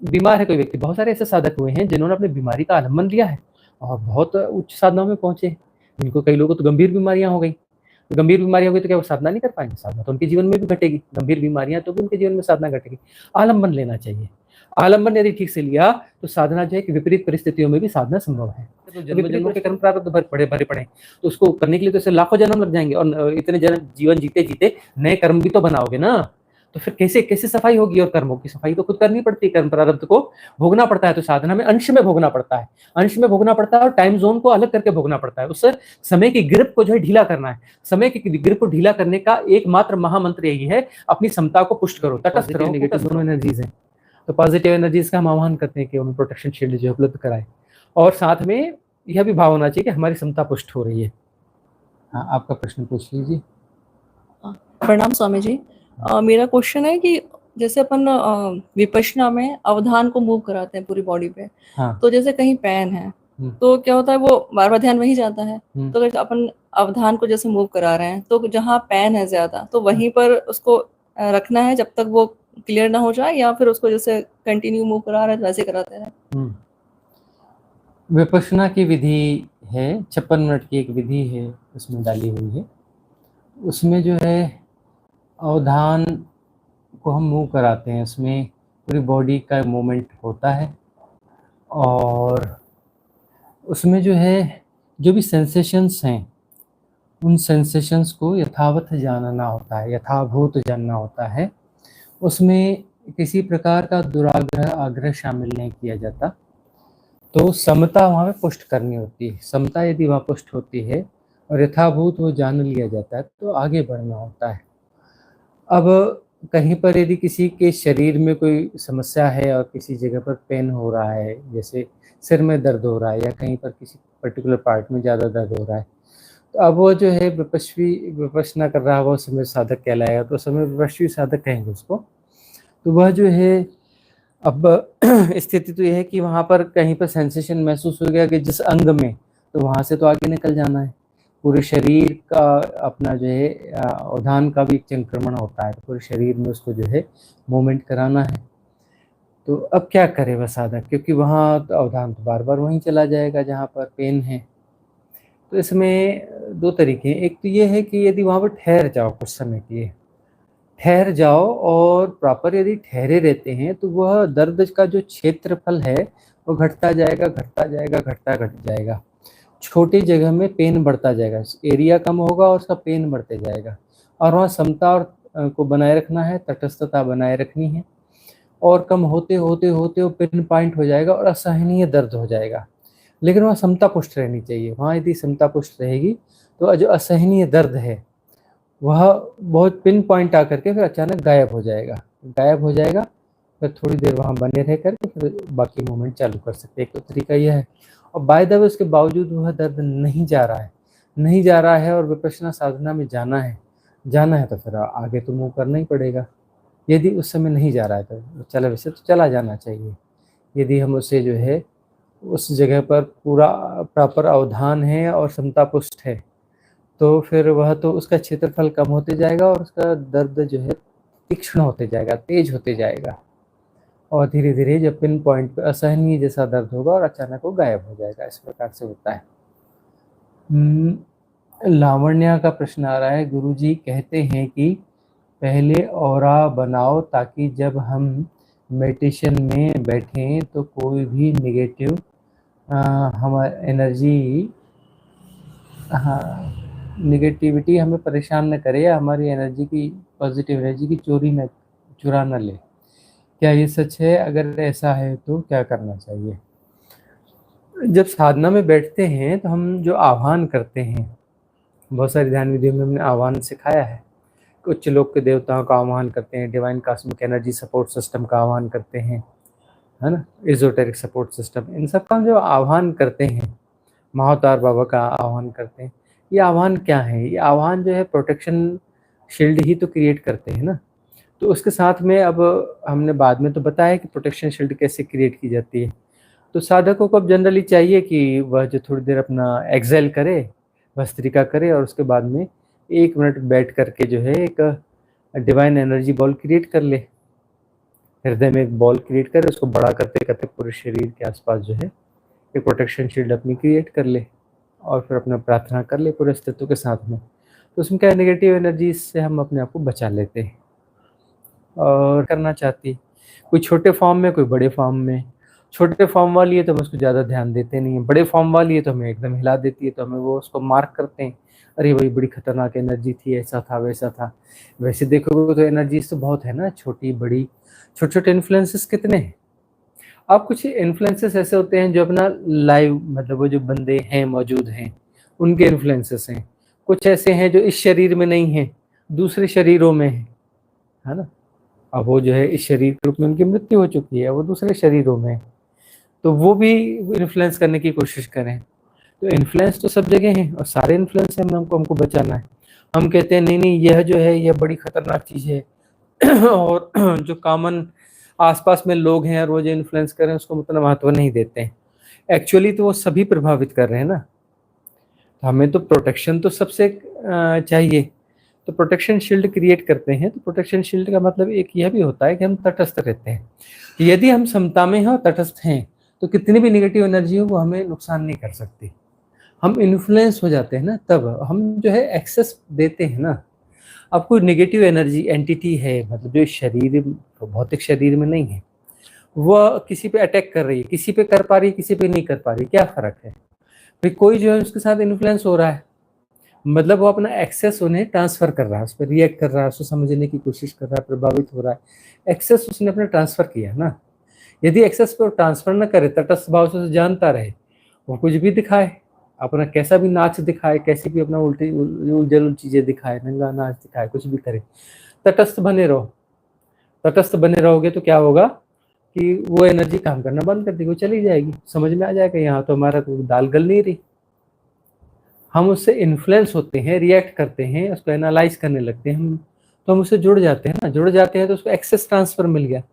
बीमार है कोई व्यक्ति, बहुत सारे ऐसे साधक हुए हैं जिन्होंने अपनी बीमारी का आलम्बन लिया है और बहुत उच्च साधनाओं में पहुँचे। जिनको कई लोगों को तो गंभीर बीमारियाँ हो गई। गंभीर बीमारी हो गई तो क्या वो साधना नहीं कर पाएँगे? साधना तो उनके जीवन में भी घटेगी। गंभीर बीमारियाँ तो भी उनके जीवन में साधना घटेगी। आलम्बन लेना चाहिए। आलम्बन यदि ठीक से लिया तो साधना जो है कि विपरीत परिस्थितियों में भी साधना संभव है। तो जन्मों के कर्म प्रारब्ध भरे पड़े हैं, तो उसको करने के लिए तो ऐसे लाखों जन्म लग जाएँगे और इतने जीवन जीते-जीते नए कर्म भी तो बनाओगे ना। तो फिर कैसे सफाई होगी? और कर्मों की सफाई तो खुद करनी पड़ती है, कर्म प्रारब्ध को भोगना पड़ता है। तो साधना में अंश में भोगना पड़ता है, अंश में भोगना पड़ता है और टाइम ज़ोन को अलग करके भोगना पड़ता है। उस समय की ग्रिप को जो है ढीला करना है। समय की ग्रिप को ढीला करने का एकमात्र महामंत्र यही है, अपनी समता को पुष्ट करो, तटस्थ रहो। नेगेटिव दोनों एनर्जीज़ हैं। तो पॉजिटिव एनर्जीज का हम आह्वान करते हैं कि उन्हें प्रोटेक्शन शील्ड जो है उपलब्ध कराएं और साथ में यह भी भाव होना चाहिए कि हमारी क्षमता पुष्ट हो रही है। हाँ, आपका प्रश्न पूछ लीजिए। प्रणाम स्वामी जी। मेरा क्वेश्चन है कि जैसे अपन विपश्यना में अवधान को मूव कराते हैं पूरी बॉडी पे, हाँ। तो जैसे कहीं पेन है तो क्या होता है, वो बार बार ध्यान वहीं जाता है। तो अगर अपन अवधान को जैसे मूव करा रहे हैं तो जहाँ पेन है ज्यादा तो वहीं पर उसको रखना है जब तक वो क्लियर ना हो जाए, या फिर उसको जैसे कंटिन्यू मूव करा रहे हैं वैसे कराते हैं? विपश्यना की विधि है, 56 मिनट की एक विधि है उसमें डाली हुई है। उसमें जो है अवधान को हम मूव कराते हैं, उसमें पूरी बॉडी का मूवमेंट होता है और उसमें जो है जो भी सेंसेशंस हैं उन सेंसेशंस को यथावत जानना होता है, यथाभूत जानना होता है। उसमें किसी प्रकार का दुराग्रह आग्रह शामिल नहीं किया जाता। तो समता वहाँ पे पुष्ट करनी होती है। समता यदि वहाँ पुष्ट होती है और यथाभूत वो जान लिया जाता है तो आगे बढ़ना होता है। अब कहीं पर यदि किसी के शरीर में कोई समस्या है और किसी जगह पर पेन हो रहा है, जैसे सिर में दर्द हो रहा है या कहीं पर किसी पर्टिकुलर पार्ट में ज़्यादा दर्द हो रहा है, तो अब वो जो है विपश्यना कर रहा है, वो समय साधक कहलाएगा। तो समय विपश्यी साधक कहेंगे उसको। तो वह जो है अब स्थिति तो यह है कि वहाँ पर कहीं पर सेंसेशन महसूस हो गया कि जिस अंग में, तो वहाँ से तो आगे निकल जाना है। पूरे शरीर का अपना जो है अवधान का भी संक्रमण होता है, तो पूरे शरीर में उसको जो है मूवमेंट कराना है। तो अब क्या करे वह साधक, क्योंकि वहाँ तो अवधान तो बार बार वहीं चला जाएगा जहाँ पर पेन है। तो इसमें दो तरीके हैं। एक तो ये है कि यदि वहाँ पर ठहर जाओ, कुछ समय के लिए ठहर जाओ और प्रॉपर यदि ठहरे रहते हैं तो वह दर्द का जो क्षेत्रफल है वो घटता जाएगा, घटता जाएगा, घट जाएगा। छोटी जगह में पेन बढ़ता जाएगा, एरिया कम होगा और उसका पेन बढ़ते जाएगा। और वहाँ समता और को बनाए रखना है, तटस्थता बनाए रखनी है। और कम होते होते होते वो पिन पॉइंट हो जाएगा और असहनीय दर्द हो जाएगा। लेकिन वहाँ समता पुष्ट रहनी चाहिए। वहाँ यदि समता पुष्ट रहेगी तो जो असहनीय दर्द है वह बहुत पिन पॉइंट आकर के फिर अचानक गायब हो जाएगा, गायब हो जाएगा। फिर थोड़ी देर वहाँ बने रह करके फिर बाकी मूवमेंट चालू कर सकते हैं। एक तो तरीका यह है। और बाय द वे उसके बावजूद वह दर्द नहीं जा रहा है, नहीं जा रहा है और विपश्यना साधना में जाना है तो फिर आगे तो मूव करना ही पड़ेगा। यदि उस समय नहीं जा रहा है तो चला, वैसे तो चला जाना चाहिए। यदि हम उसे जो है उस जगह पर पूरा प्रॉपर अवधान है और समता पुष्ट है तो फिर वह तो उसका क्षेत्रफल कम होते जाएगा और उसका दर्द जो है तीक्ष्ण होते जाएगा, तेज होते जाएगा। और धीरे धीरे जब पिन पॉइंट पे असहनीय जैसा दर्द होगा और अचानक वो गायब हो जाएगा। इस प्रकार से होता है। लावण्या का प्रश्न आ रहा है, गुरुजी कहते हैं कि पहले ऑरा बनाओ ताकि जब हम मेडिटेशन में बैठें तो कोई भी नेगेटिव हमारी एनर्जी, हाँ, निगेटिविटी हमें परेशान न करे या हमारी एनर्जी की, पॉजिटिव एनर्जी की चुरा न ले। क्या ये सच है? अगर ऐसा है तो क्या करना चाहिए? जब साधना में बैठते हैं तो हम जो आह्वान करते हैं, बहुत सारी ध्यान विधियों में हमने आह्वान सिखाया है। उच्च लोक के देवताओं का आह्वान करते हैं, divine cosmic energy support system का आह्वान करते हैं, है ना, एजोटेरिक सपोर्ट सिस्टम, इन सब का जो आह्वान करते हैं, महाअवतार बाबा का आह्वान करते हैं। ये आह्वान क्या है? ये आह्वान जो है प्रोटेक्शन शील्ड ही तो क्रिएट करते हैं ना। तो उसके साथ में अब हमने बाद में तो बताया कि प्रोटेक्शन शील्ड कैसे क्रिएट की जाती है। तो साधकों को अब जनरली चाहिए कि वह जो थोड़ी देर अपना एक्सेल करे, भस्त्रिका करे और उसके बाद में 1 मिनट बैठ करके जो है एक डिवाइन एनर्जी बॉल क्रिएट कर ले। हृदय में एक बॉल क्रिएट करे, उसको बड़ा करते करते पूरे शरीर के आसपास जो है एक प्रोटेक्शन शील्ड अपनी क्रिएट कर ले और फिर अपना प्रार्थना कर ले पूरे अस्तित्व के साथ में। तो उसमें क्या है, नेगेटिव एनर्जी से हम अपने आप को बचा लेते हैं। और करना चाहती कोई छोटे फॉर्म में, कोई बड़े फॉर्म में। छोटे फॉर्म वाली है तो हम उसको ज़्यादा ध्यान देते नहीं हैं, बड़े फॉर्म वाली है तो हमें एकदम हिला देती है, तो हमें वो उसको मार्क करते हैं, अरे भाई बड़ी खतरनाक एनर्जी थी, ऐसा था वैसा था। वैसे देखोगे तो एनर्जीज तो बहुत है ना, छोटी बड़ी, छोटे छोटे इन्फ्लुएंसेस कितने हैं। अब कुछ इन्फ्लुएंसेस ऐसे होते हैं जो अपना लाइव, मतलब वो जो बंदे हैं मौजूद हैं उनके इन्फ्लुएंसेस हैं। कुछ ऐसे हैं जो इस शरीर में नहीं हैं, दूसरे शरीरों में है ना। अब वो जो है इस शरीर के रूप में उनकी मृत्यु हो चुकी है, वो दूसरे शरीरों में, तो वो भी इन्फ्लुएंस करने की कोशिश करें। तो इन्फ्लुएंस तो सब जगह है और सारे इन्फ्लुएंस से हमको बचाना है। हम कहते हैं नहीं नहीं यह जो है यह बड़ी खतरनाक चीज़ है और जो कॉमन आसपास में लोग हैं और वो जो इन्फ्लुएंस कर रहे हैं उसको उतना महत्व नहीं देते हैं। एक्चुअली तो वो सभी प्रभावित कर रहे हैं ना। तो हमें तो प्रोटेक्शन तो सबसे चाहिए, तो प्रोटेक्शन शील्ड क्रिएट करते हैं। तो प्रोटेक्शन शील्ड का मतलब एक यह भी होता है कि हम तटस्थ रहते हैं। यदि हम समता में हैं और तटस्थ हैं तो कितनी भी नेगेटिव एनर्जी हो वो हमें नुकसान नहीं कर सकती। हम इन्फ्लुएंस हो जाते हैं ना, तब हम जो है एक्सेस देते हैं ना। अब कोई नेगेटिव एनर्जी एंटिटी है, मतलब जो शरीर भौतिक शरीर में नहीं है, वह किसी पे अटैक कर रही है, किसी पे कर पा रही है, किसी पे नहीं कर पा रही, क्या फर्क है भाई। कोई जो है उसके साथ इन्फ्लुएंस हो रहा है, मतलब वो अपना एक्सेस उन्हें ट्रांसफर कर रहा है, उस पर रिएक्ट कर रहा है, उसको समझने की कोशिश कर रहा है, प्रभावित हो रहा है। एक्सेस उसने अपने ट्रांसफर किया ना। यदि एक्सेस को ट्रांसफर न करे, तटस्थ भाव से जानता रहे, वो कुछ भी दिखाए, अपना कैसा भी नाच दिखाए, कैसी भी अपना उल्टी उलझल चीजें दिखाए, नंगा नाच दिखाए, कुछ भी करे, तटस्थ बने रहो। तटस्थ बने रहोगे तो क्या होगा कि वो एनर्जी काम करना बंद कर देगी, वो चली जाएगी। समझ में आ जाएगा यहाँ तो हमारा तो दाल गल नहीं रही। हम उससे इन्फ्लुएंस होते हैं, रिएक्ट करते हैं, उसको एनालाइज करने लगते हैं हम, तो हम उससे जुड़ जाते हैं ना। जुड़ जाते हैं तो उसको एक्सेस ट्रांसफर मिल गया,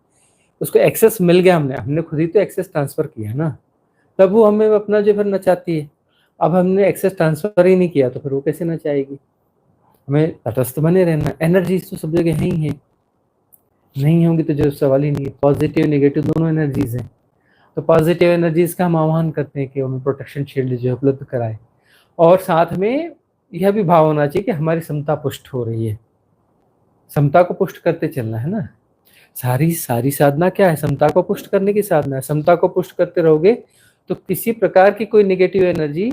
उसको एक्सेस मिल गया, हमने खुद ही तो एक्सेस ट्रांसफर किया ना। तब वो हमें अपना जो फिर नचाती है। अब हमने एक्सेस ट्रांसफर ही नहीं किया तो फिर वो कैसे नचाएगी। हमें तटस्थ बने रहना। एनर्जीज तो सब जगह है ही है, नहीं होंगी तो जो सवाल ही नहीं है। पॉजिटिव नेगेटिव दोनों एनर्जीज हैं। तो पॉजिटिव एनर्जीज का हम आह्वान करते हैं कि हमें प्रोटेक्शन शील्ड जो उपलब्ध कराए, और साथ में यह भी भाव होना चाहिए कि हमारी समता पुष्ट हो रही है। समता को पुष्ट करते चलना है ना। सारी साधना क्या है, समता को पुष्ट करने की साधना है। समता को पुष्ट करते रहोगे तो किसी प्रकार की कोई नेगेटिव एनर्जी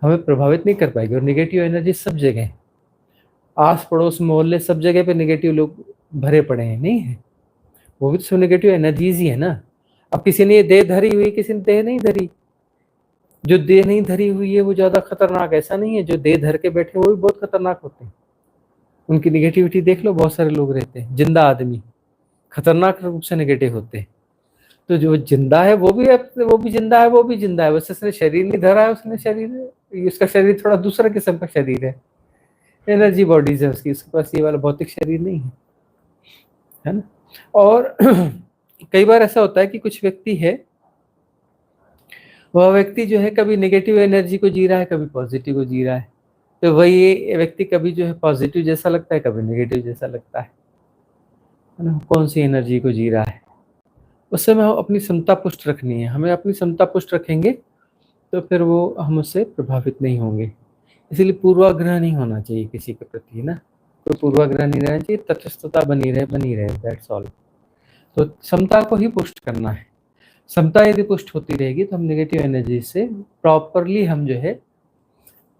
हमें प्रभावित नहीं कर पाएगी। और नेगेटिव एनर्जी सब जगह, आस पड़ोस मोहल्ले सब जगह पे नेगेटिव लोग भरे पड़े हैं, नहीं है, वो भी तो सब नेगेटिव एनर्जीज ही है ना। अब किसी ने ये देह धरी हुई, किसी ने देह नहीं धरी। जो देह नहीं धरी हुई है वो ज्यादा खतरनाक ऐसा नहीं है, जो देह धर के बैठे वो भी बहुत खतरनाक होते हैं। उनकी नेगेटिविटी देख लो, बहुत सारे लोग रहते हैं जिंदा आदमी, खतरनाक रूप से नेगेटिव होते हैं। तो जो जिंदा है वो भी जिंदा है, वो भी जिंदा है, बस उसने शरीर नहीं धरा है, उसने शरीर, उसका शरीर थोड़ा दूसरा किस्म का शरीर है, एनर्जी बॉडीज है उसकी, उसके पास ये वाला भौतिक शरीर नहीं है ना। और कई बार ऐसा होता है कि कुछ व्यक्ति है, वह व्यक्ति जो है कभी नेगेटिव एनर्जी को जी रहा है, कभी पॉजिटिव को जी रहा है। तो वही व्यक्ति कभी जो है पॉजिटिव जैसा लगता है, कभी नेगेटिव जैसा लगता है ना। कौन सी एनर्जी को जी रहा है, उस समय हम अपनी समता पुष्ट रखनी है। हमें अपनी समता पुष्ट रखेंगे तो फिर वो हम उससे प्रभावित नहीं होंगे। इसीलिए पूर्वाग्रह नहीं होना चाहिए किसी के प्रति ना, कोई पूर्वाग्रह नहीं रहना चाहिए, तटस्थता बनी रहे, दैट्स ऑल। तो समता को ही पुष्ट करना है। समता यदि पुष्ट होती रहेगी तो हम नेगेटिव एनर्जी से प्रॉपरली हम जो है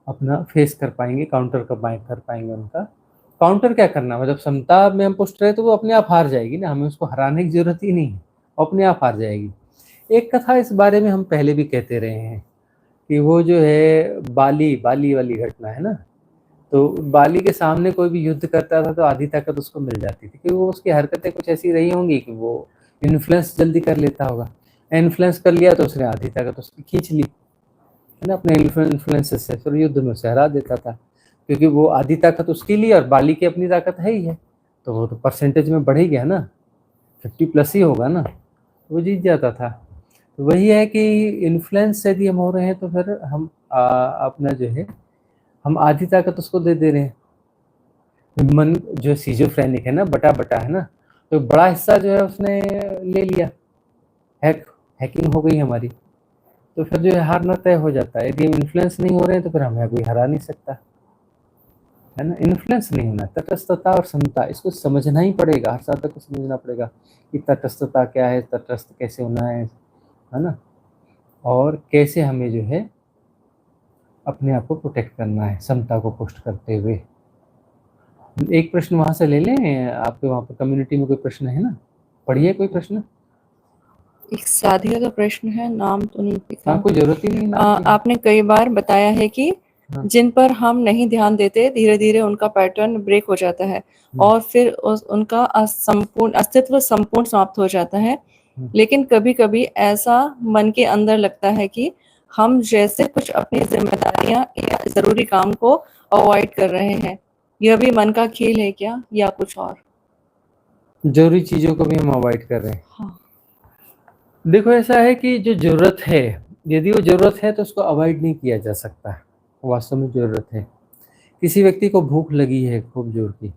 अपना फेस कर पाएंगे, काउंटर कर पाएंगे उनका। काउंटर क्या करना, मतलब समता में हम पुष्ट रहे तो वो अपने आप हार जाएगी ना, हमें उसको हराने की जरूरत ही नहीं है, अपने आप हार जाएगी। एक कथा इस बारे में हम पहले भी कहते रहे हैं कि वो जो है बाली वाली घटना है ना। तो बाली के सामने कोई भी युद्ध करता था तो आधी ताकत उसको मिल जाती थी, क्योंकि वो उसकी हरकतें कुछ ऐसी रही होंगी कि वो इन्फ्लुएंस जल्दी कर लेता होगा। इन्फ्लुएंस कर लिया तो उसने आधी ताकत उसकी खींच ली है ना, अपने इन्फ्लुएंसेस से, फिर युद्ध में उसे हरा देता था, क्योंकि वो आधी ताकत उसकी ली और बाली की अपनी ताकत है ही है, तो वो तो परसेंटेज में बढ़ ही गया ना, 50+ ही होगा ना, वो जीत जाता था। तो वही है कि इन्फ्लुएंस यदि हम हो रहे हैं तो फिर हम अपना जो है हम आधी ताकत उसको दे रहे हैं। मन जो सिजोफ्रेनिक है ना, बटा है ना, तो बड़ा हिस्सा जो है उसने ले लिया, हैकिंग हो गई हमारी, तो फिर जो है हारना तय हो जाता है। यदि हम इन्फ्लुएंस नहीं हो रहे हैं तो फिर हमें कोई हरा नहीं सकता, है ना। इन्फ्लुएंस नहीं होना, तटस्थता और समता, इसको समझना ही पड़ेगा, हर साधक को समझना पड़ेगा कि तटस्थता क्या है, तटस्थ कैसे होना है ना, और कैसे हमें जो है अपने आप को प्रोटेक्ट करना है समता को पुष्ट करते हुए। एक प्रश्न वहां से ले लें, आपके वहां पर कम्युनिटी में कोई प्रश्न है ना, पढ़िए कोई प्रश्न। एक साधिका का प्रश्न है, नाम तो नहीं दिखा। कोई जरूरत ही नहीं नाम की। आपने कई बार बताया है कि हाँ। जिन पर हम नहीं ध्यान देते धीरे धीरे उनका पैटर्न ब्रेक हो जाता है और फिर उनका संपूर्ण अस्तित्व संपूर्ण समाप्त हो जाता है। लेकिन कभी कभी ऐसा मन के अंदर लगता है कि हम जैसे कुछ अपनी जिम्मेदारियां या जरूरी काम को अवॉइड कर रहे हैं। यह भी मन का खेल है क्या, या कुछ और? जरूरी चीजों को भी हम अवॉइड कर रहे हैं। हाँ। देखो ऐसा है कि जो जरूरत है, यदि वो जरूरत है तो उसको अवॉइड नहीं किया जा सकता, वास्तव में जरूरत है। किसी व्यक्ति को भूख लगी है खूब जोर की,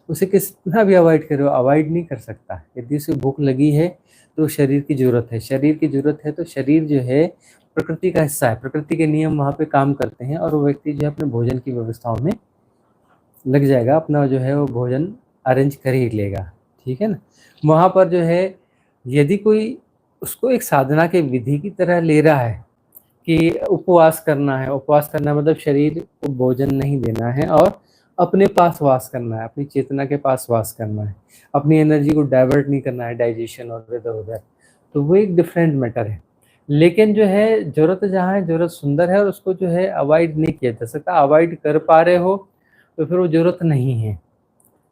उसे कितना भी अवॉइड करो अवॉइड नहीं कर सकता। यदि उसे भूख लगी है तो शरीर की जरूरत है, शरीर की जरूरत है तो शरीर जो है प्रकृति का हिस्सा है, प्रकृति के नियम वहाँ पे काम करते हैं और वो व्यक्ति जो है अपने भोजन की व्यवस्थाओं में लग जाएगा, अपना जो है वो भोजन अरेंज कर ही लेगा, ठीक है ना। वहाँ पर जो है यदि कोई उसको एक साधना के विधि की तरह ले रहा है कि उपवास करना है, उपवास करना मतलब शरीर को भोजन नहीं देना है और अपने पास वास करना है, अपनी चेतना के पास वास करना है, अपनी एनर्जी को डाइवर्ट नहीं करना है डाइजेशन और इधर उधर, तो वो एक डिफरेंट मैटर है। लेकिन जो है जरूरत जहाँ है, जरूरत सुंदर है और उसको जो है अवॉइड नहीं किया जा सकता। अवॉइड कर पा रहे हो तो फिर वो जरूरत नहीं है,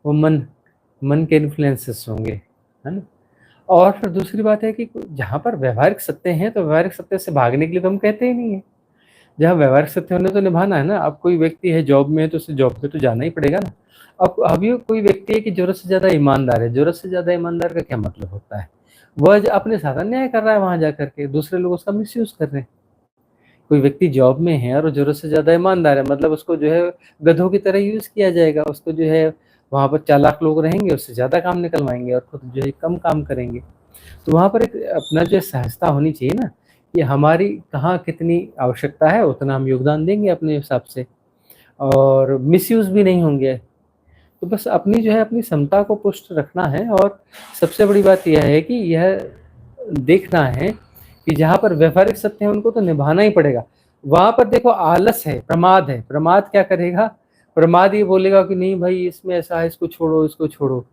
वो मन के इन्फ्लुएंसेस होंगे, है ना। और फिर दूसरी बात है कि जहाँ पर व्यवहारिक सत्य हैं तो व्यवहारिक सत्य से भागने के लिए तो हम कहते ही नहीं है। जहाँ व्यवहारिक सत्य होने तो निभाना है ना। अब कोई व्यक्ति है जॉब में तो उसे जॉब पे तो जाना ही पड़ेगा ना। अब अभी कोई व्यक्ति है कि जरूरत से ज्यादा ईमानदार है, जरूरत से ज्यादा ईमानदार का क्या मतलब होता है? वह अपने साथ अन्याय कर रहा है, वहां जाकर के दूसरे लोग उसका मिसयूज कर रहे हैं। कोई व्यक्ति जॉब में है और जरूरत से ज्यादा ईमानदार है, मतलब उसको जो है गधों की तरह यूज किया जाएगा, उसको जो है वहां पर चालाक लोग रहेंगे, उससे ज्यादा काम निकलवाएंगे और खुद जो है कम काम करेंगे। तो वहां पर एक अपना जो सहजता होनी चाहिए ना, कि हमारी कहाँ कितनी आवश्यकता है उतना हम योगदान देंगे अपने हिसाब से, और मिसयूज भी नहीं होंगे। तो बस अपनी जो है अपनी क्षमता को पुष्ट रखना है। और सबसे बड़ी बात यह है कि यह देखना है कि जहाँ पर व्यवहारिक सत्य है उनको तो निभाना ही पड़ेगा। वहां पर देखो आलस है, प्रमाद है, प्रमाद क्या करेगा? प्रमाद ये बोलेगा कि नहीं भाई इसमें ऐसा है, इसको छोड़ो इसको छोड़ो।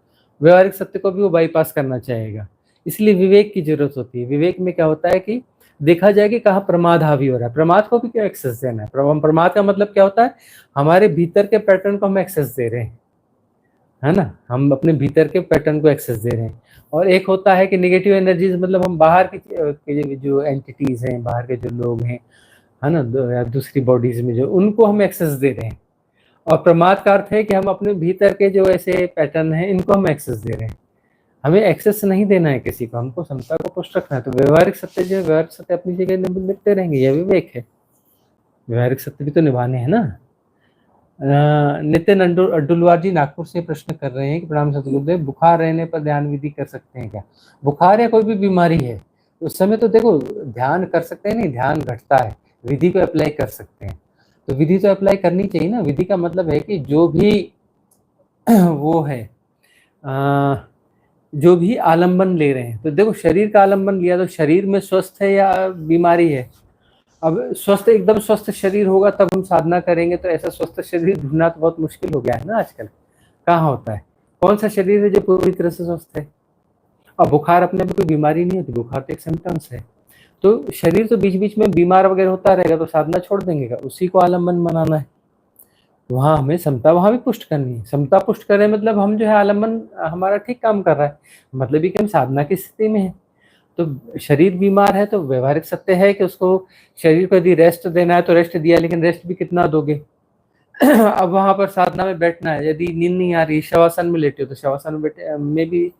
व्यवहारिक सत्य को भी वो बाईपास करना चाहेगा। इसलिए विवेक की जरूरत होती है। विवेक में क्या होता है कि देखा जाए कि कहाँ प्रमाद हावी हो रहा है। प्रमाद को भी क्या एक्सेस देना है? प्रमाद का मतलब क्या होता है? हमारे भीतर के पैटर्न को हम एक्सेस दे रहे हैं, है ना। हम अपने भीतर के पैटर्न को एक्सेस दे रहे हैं। और एक होता है कि नेगेटिव एनर्जीज, मतलब हम बाहर के जो एंटिटीज हैं, बाहर के जो लोग हैं, है ना, दूसरी बॉडीज में जो, उनको हम एक्सेस दे रहे हैं। और प्रमाद का अर्थ है कि हम अपने भीतर के जो ऐसे पैटर्न हैं इनको हम एक्सेस दे रहे हैं। हमें एक्सेस नहीं देना है किसी को, हमको क्षमता को पुष्ट रखना है। तो व्यवहारिक सत्य जो है, व्यवहारिक सत्य अपनी जगह निभते रहेंगे, यह विवेक है। व्यवहारिक सत्य भी तो निभाने हैं ना। नितिन अड्डुलवार जी नागपुर से प्रश्न कर रहे हैं कि प्रणाम सतगुरुदेव, बुखार रहने पर ध्यान विधि कर सकते हैं क्या? बुखार या कोई भी बीमारी है उस समय तो देखो ध्यान कर सकते हैं, नहीं ध्यान घटता है, विधि को अप्लाई कर सकते हैं। तो विधि तो अप्लाई करनी चाहिए ना। विधि का मतलब है कि जो भी वो है जो भी आलम्बन ले रहे हैं, तो देखो शरीर का आलम्बन लिया तो शरीर में स्वस्थ है या बीमारी है? अब स्वस्थ, एकदम स्वस्थ शरीर होगा तब हम साधना करेंगे, तो ऐसा स्वस्थ शरीर ढूंढना तो बहुत मुश्किल हो गया है ना आजकल। कहाँ होता है? कौन सा शरीर है जो पूरी तरह से स्वस्थ है? अब बुखार अपने में कोई बीमारी नहीं होती, बुखार तो एक सिम्टम्स है। तो शरीर तो बीच बीच में बीमार वगैरह होता रहेगा, तो साधना छोड़ देंगे क्या? उसी को आलम्बन बनाना है। वहाँ हमें समता वहाँ भी पुष्ट करनी है। समता पुष्ट करें मतलब हम जो है आलम्बन हमारा ठीक काम कर रहा है, मतलब ये कि हम साधना की स्थिति में है। तो शरीर बीमार है तो व्यवहारिक सत्य है कि उसको, शरीर को यदि रेस्ट देना है तो रेस्ट दिया, लेकिन रेस्ट भी कितना दोगे? अब वहां पर साधना में बैठना है, यदि नींद नहीं आ रही, शवासन में लेटे हो तो शवासन में भी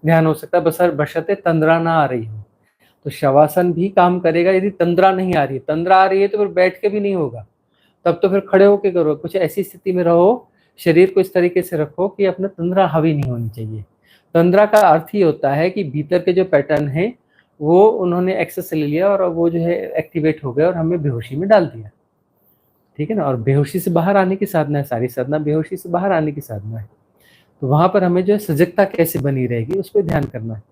ध्यान हो सकता है, बशर्ते तंद्रा ना आ रही हो। तो शवासन भी काम करेगा यदि तंद्रा नहीं आ रही है। तंद्रा आ रही है तो फिर बैठ के भी नहीं होगा, तब तो फिर खड़े होके करो। कुछ ऐसी स्थिति में रहो, शरीर को इस तरीके से रखो कि अपना तंद्रा हावी नहीं होनी चाहिए। तंद्रा का अर्थ ही होता है कि भीतर के जो पैटर्न है वो उन्होंने एक्सेस ले लिया और वो जो है एक्टिवेट हो गया और हमें बेहोशी में डाल दिया, ठीक है ना। और बेहोशी से बाहर आने की साधना है, सारी साधना बेहोशी से बाहर आने की साधना है। तो वहां पर हमें जो है सजगता कैसे बनी रहेगी उस पर ध्यान करना है।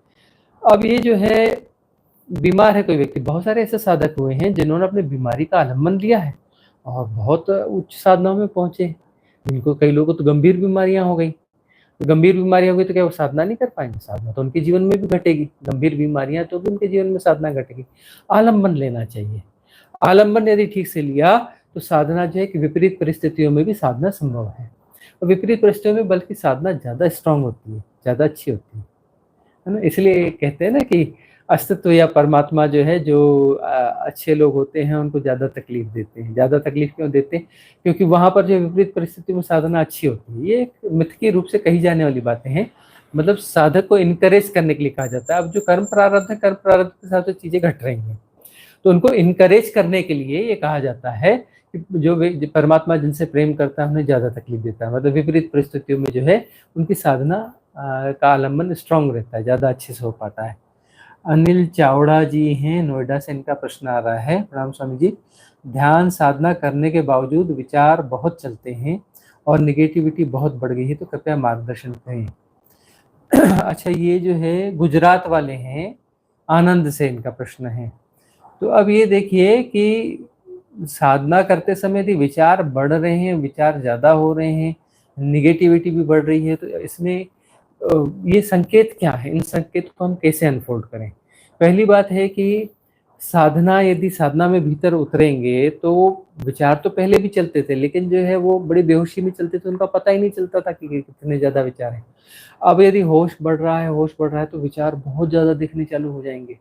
अब ये जो है बीमार है कोई व्यक्ति, बहुत सारे ऐसे साधक हुए हैं जिन्होंने अपनी बीमारी का आलम्बन लिया है और बहुत उच्च साधनाओं में पहुंचे। जिनको, कई लोगों को तो गंभीर बीमारियां हो गई, तो गंभीर बीमारियां हो गई तो क्या वो साधना नहीं कर पाएंगे? साधना तो उनके जीवन में भी घटेगी, गंभीर बीमारियां तो भी उनके जीवन में साधना घटेगी। आलम्बन लेना चाहिए। आलम्बन यदि ठीक से लिया तो साधना जो है कि विपरीत परिस्थितियों में भी साधना संभव है। और विपरीत परिस्थितियों में बल्कि साधना ज़्यादा स्ट्रांग होती है, ज़्यादा अच्छी होती है ना। इसलिए कहते हैं ना कि अस्तित्व या परमात्मा जो है, जो अच्छे लोग होते हैं उनको ज़्यादा तकलीफ देते हैं। ज़्यादा तकलीफ क्यों देते हैं? क्योंकि वहाँ पर जो विपरीत परिस्थिति में साधना अच्छी होती है। ये एक मिथ के रूप से कही जाने वाली बातें हैं, मतलब साधक को इनकरेज करने के लिए कहा जाता है। अब जो कर्म प्रारब्ध है, कर्म प्रारब्ध के साथ जो चीज़ें घट रही हैं तो उनको इनकरेज करने के लिए ये कहा जाता है कि जो परमात्मा जिनसे प्रेम करता है उन्हें ज़्यादा तकलीफ देता है। मतलब विपरीत परिस्थितियों में जो है उनकी साधना का आलम्बन स्ट्रांग रहता है, ज़्यादा अच्छे से हो पाता है। अनिल चावड़ा जी हैं नोएडा से, इनका प्रश्न आ रहा है। प्रणाम स्वामी जी, ध्यान साधना करने के बावजूद विचार बहुत चलते हैं और निगेटिविटी बहुत बढ़ गई है, तो कृपया मार्गदर्शन करें। अच्छा, ये जो है गुजरात वाले हैं, आनंद से इनका प्रश्न है। तो अब ये देखिए कि साधना करते समय यदि विचार बढ़ रहे हैं, विचार ज़्यादा हो रहे हैं, निगेटिविटी भी बढ़ रही है, तो इसमें ये संकेत क्या है? इन संकेत को हम कैसे अनफोल्ड करें? पहली बात है कि साधना, यदि साधना में भीतर उतरेंगे तो विचार तो पहले भी चलते थे, लेकिन जो है वो बड़ी बेहोशी में चलते थे, उनका पता ही नहीं चलता था कि कितने ज़्यादा विचार हैं। अब यदि होश बढ़ रहा है तो विचार बहुत ज़्यादा दिखने चालू हो जाएंगे,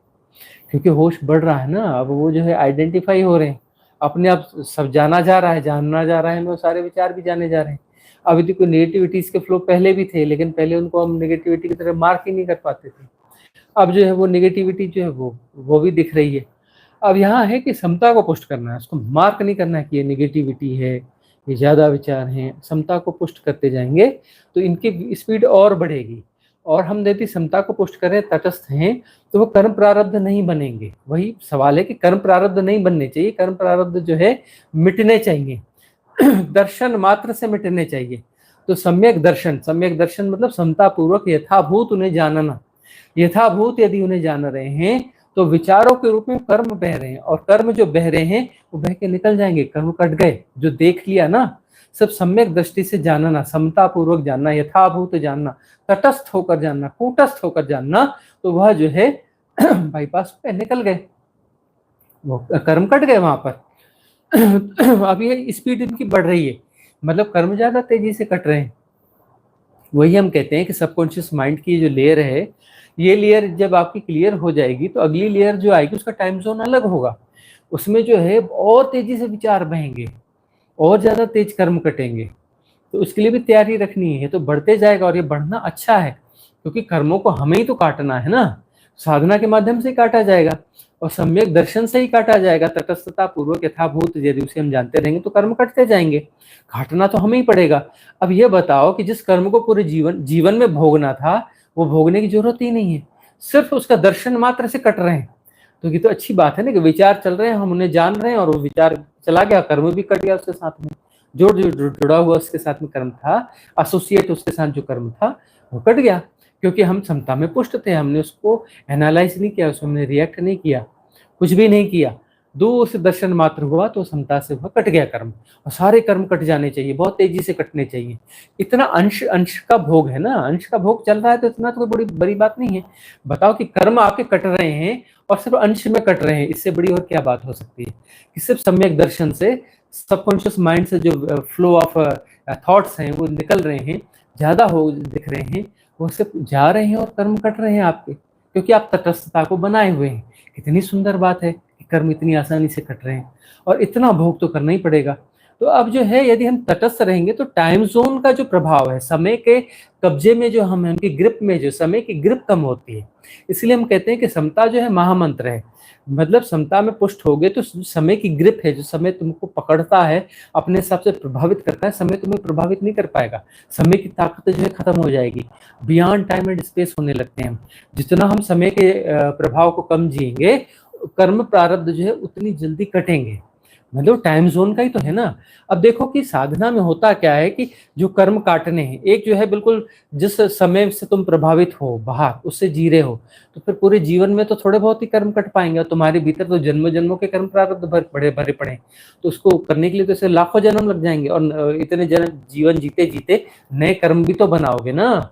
क्योंकि होश बढ़ रहा है ना। अब वो जो है आइडेंटिफाई हो रहे हैं, अपने आप सब जानना जा रहा है, वो सारे विचार भी जाने जा रहे हैं। अब यदि कोई नेगेटिविटीज के फ्लो पहले भी थे, लेकिन पहले उनको हम नेगेटिविटी की तरह मार्क ही नहीं कर पाते थे। अब जो है वो नेगेटिविटी जो है वो भी दिख रही है। अब यहाँ है कि समता को पुष्ट करना है, उसको मार्क नहीं करना है कि ये नेगेटिविटी है, ये ज़्यादा विचार हैं। समता को पुष्ट करते जाएंगे तो इनकी स्पीड और बढ़ेगी। और हम यदि समता को पुष्ट करें, तटस्थ हैं, तो वो कर्म प्रारब्ध नहीं बनेंगे। वही सवाल है कि कर्म प्रारब्ध नहीं बनने चाहिए, कर्म प्रारब्ध जो है मिटने चाहिए। दर्शन मात्र से मिटने चाहिए। तो सम्यक दर्शन मतलब समता पूर्वक यथाभूत उन्हें जानना। यथाभूत यदि उन्हें जान रहे हैं तो विचारों के रूप में कर्म बह रहे हैं, और कर्म जो बह रहे हैं वो बह के निकल जाएंगे, कर्म कट गए। जो देख लिया ना, सब सम्यक दृष्टि से जानना, समता पूर्वक जानना, यथाभूत जानना, तटस्थ होकर जानना, कूटस्थ होकर जानना, तो वह जो है बाईपास पे निकल गए, वो कर्म कट गए वहां पर। अब ये स्पीड इनकी बढ़ रही है, मतलब कर्म ज्यादा तेजी से कट रहे हैं। वही हम कहते हैं कि सबकॉन्शियस माइंड की जो लेयर है, ये लेयर जब आपकी क्लियर हो जाएगी तो अगली लेयर जो आएगी उसका टाइम जोन अलग होगा। उसमें जो है और तेजी से विचार बहेंगे और ज्यादा तेज कर्म कटेंगे। तो उसके लिए भी तैयारी रखनी है। तो बढ़ते जाएगा, और ये बढ़ना अच्छा है, क्योंकि कर्मों को हमें ही तो काटना है ना। साधना के माध्यम से काटा जाएगा और सम्यक दर्शन से ही काटा जाएगा। तटस्थता पूर्वक यथाभूत यदि उसे हम जानते रहेंगे तो कर्म कटते जाएंगे, काटना तो हमें ही पड़ेगा। अब ये बताओ कि जिस कर्म को पूरे जीवन में भोगना था, वो भोगने की जरूरत ही नहीं है, सिर्फ उसका दर्शन मात्र से कट रहे हैं। तो ये तो अच्छी बात है ना कि विचार चल रहे हैं, हम उन्हें जान रहे हैं, और वो विचार चला गया, कर्म भी कट गया उसके साथ में। जो जुड़ा हुआ उसके साथ में कर्म था, एसोसिएट उसके साथ जो कर्म था वो कट गया, क्योंकि हम समता में पुष्ट थे। हमने उसको एनालाइज नहीं किया, उसमें रिएक्ट नहीं किया, कुछ भी नहीं किया। दूर से दर्शन मात्र हुआ तो समता से वह कट गया कर्म। और सारे कर्म कट जाने चाहिए, बहुत तेजी से कटने चाहिए। इतना अंश का भोग है ना, अंश का भोग चल रहा है, तो इतना तो कोई बड़ी बात नहीं है। बताओ कि कर्म आपके कट रहे हैं और सिर्फ अंश में कट रहे हैं, इससे बड़ी और क्या बात हो सकती है? कि सिर्फ सम्यक दर्शन से, सबकॉन्शियस माइंड से जो फ्लो ऑफ थॉट्स हैं वो निकल रहे हैं, ज्यादा हो दिख रहे हैं, वो सिर्फ जा रहे हैं और कर्म कट रहे हैं आपके, क्योंकि आप तटस्थता को बनाए हुए हैं। कितनी सुंदर बात है कि कर्म इतनी आसानी से कट रहे हैं, और इतना भोग तो करना ही पड़ेगा। तो अब जो है यदि हम तटस्थ रहेंगे तो टाइम जोन का जो प्रभाव है, समय के कब्जे में जो हम हैं, उनकी ग्रिप में जो समय की ग्रिप कम होती है। इसलिए हम कहते हैं कि समता जो है महामंत्र है। मतलब समता में पुष्ट हो गए तो समय की ग्रिप है, जो समय तुमको पकड़ता है, अपने हिसाब से प्रभावित करता है, समय तुम्हें प्रभावित नहीं कर पाएगा। समय की ताकत जो है खत्म हो जाएगी, बियॉन्ड टाइम एंड स्पेस होने लगते हैं हम। जितना हम समय के प्रभाव को कम जिएंगे, कर्म प्रारब्ध जो है उतनी जल्दी कटेंगे। मतलब टाइम जोन का ही तो है ना। अब देखो कि साधना में होता क्या है कि जो कर्म काटने हैं, एक जो है बिल्कुल जिस समय से तुम प्रभावित हो बाहर, उससे जी रहे हो, तो फिर पूरे जीवन में तो थोड़े बहुत ही कर्म कट पाएंगे। तुम्हारे भीतर तो जन्म जन्मों के कर्म प्रारब्ध भरे भरे पड़े, तो उसको करने के लिए तो ऐसे लाखों जन्म लग जाएंगे, और इतने जीवन जीते जीते नए कर्म भी तो बनाओगे ना।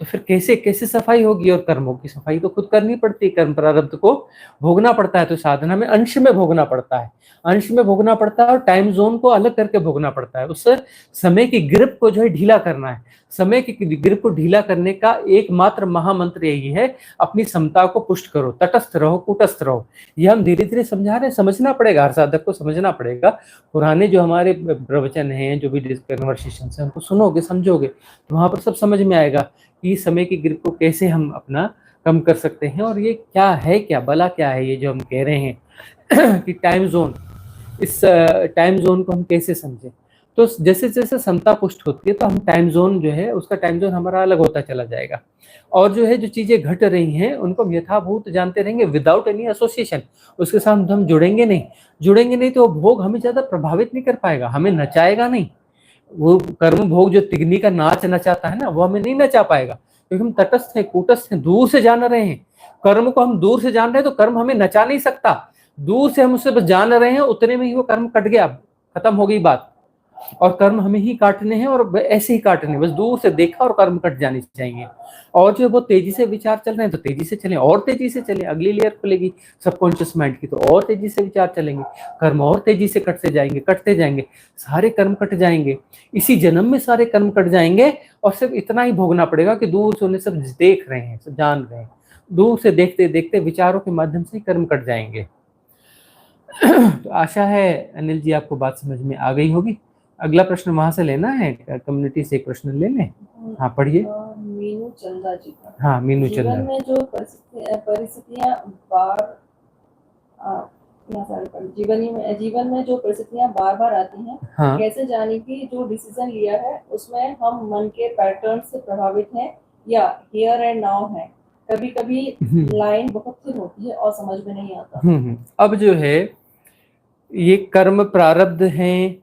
तो फिर कैसे कैसे सफाई होगी? और कर्मों की सफाई तो खुद करनी पड़ती है, कर्म प्रारब्ध को भोगना पड़ता है। तो साधना में अंश में भोगना पड़ता है, अंश में भोगना पड़ता है, और टाइम जोन को अलग करके भोगना पड़ता है। उससे समय की ग्रिप को जो है ढीला करना है। समय की ग्रिप को ढीला करने का एकमात्र महामंत्र यही है, अपनी समता को पुष्ट करो, तटस्थ रहो, कूटस्थ रहो। ये हम धीरे धीरे समझा रहे हैं, समझना पड़ेगा, हर साधक को समझना पड़ेगा। पुराने जो हमारे प्रवचन हैं, जो भी कन्वर्सेशन है, उनको सुनोगे, समझोगे, तो वहां पर सब समझ में आएगा कि समय की ग्रिप को कैसे हम अपना कम कर सकते हैं, और ये क्या है, क्या भला क्या है ये जो हम कह रहे हैं कि टाइम जोन, इस टाइम जोन को हम कैसे समझें। तो जैसे जैसे समता पुष्ट होती है तो हम टाइम जोन जो है, उसका टाइम जोन हमारा अलग होता चला जाएगा। और जो है जो चीजें घट रही हैं उनको हम यथाभूत जानते रहेंगे, विदाउट एनी एसोसिएशन। उसके साथ हम जुड़ेंगे नहीं तो वो भोग हमें ज्यादा प्रभावित नहीं कर पाएगा, हमें नचाएगा नहीं। वो कर्म भोग जो तिगनी का नाच नचाता है ना, वो हमें नहीं नचा पाएगा, क्योंकि हम तटस्थ हैं, कूटस्थ हैं, दूर से जान रहे हैं। कर्म को हम दूर से जान रहे हैं तो कर्म हमें नचा नहीं सकता। दूर से हम उससे बस जान रहे हैं, उतने में ही वो कर्म कट गया, खत्म हो गई बात। और कर्म हमें ही काटने हैं, और ऐसे ही काटने, बस दूर से देखा और कर्म कट जाने चाहिए। और जो बहुत तेजी से विचार चल रहे हैं तो तेजी से चलें, और तेजी से चलें, अगली लेयर खुलेगी सबकॉन्शियस माइंड की, तो और तेजी से विचार चलेंगे, कर्म और तेजी से कटते जाएंगे, सारे कर्म कट जाएंगे, इसी जन्म में सारे कर्म कट जाएंगे। और सिर्फ इतना ही भोगना पड़ेगा कि दूर से उन्हें सब देख रहे हैं, सब जान रहे हैं, दूर से देखते देखते विचारों के माध्यम से कर्म कट जाएंगे। तो आशा है अनिल जी आपको बात समझ में आ गई होगी। अगला प्रश्न वहां से लेना है, कम्युनिटी से एक प्रश्न ले लें। हाँ पढ़िए। मीनू चंदा जी का। हाँ मीनू चंदा। जीवन में जो परिस्थितियां जीवन में जो परिस्थितियां बार बार आती हैं, हाँ, कैसे जाने कि जो डिसीजन लिया है उसमें हम मन के पैटर्न से प्रभावित हैं या हियर एंड नाउ है। कभी कभी लाइन बहुत थिन होती है और समझ में नहीं आता। अब जो है ये कर्म प्रारब्ध हैं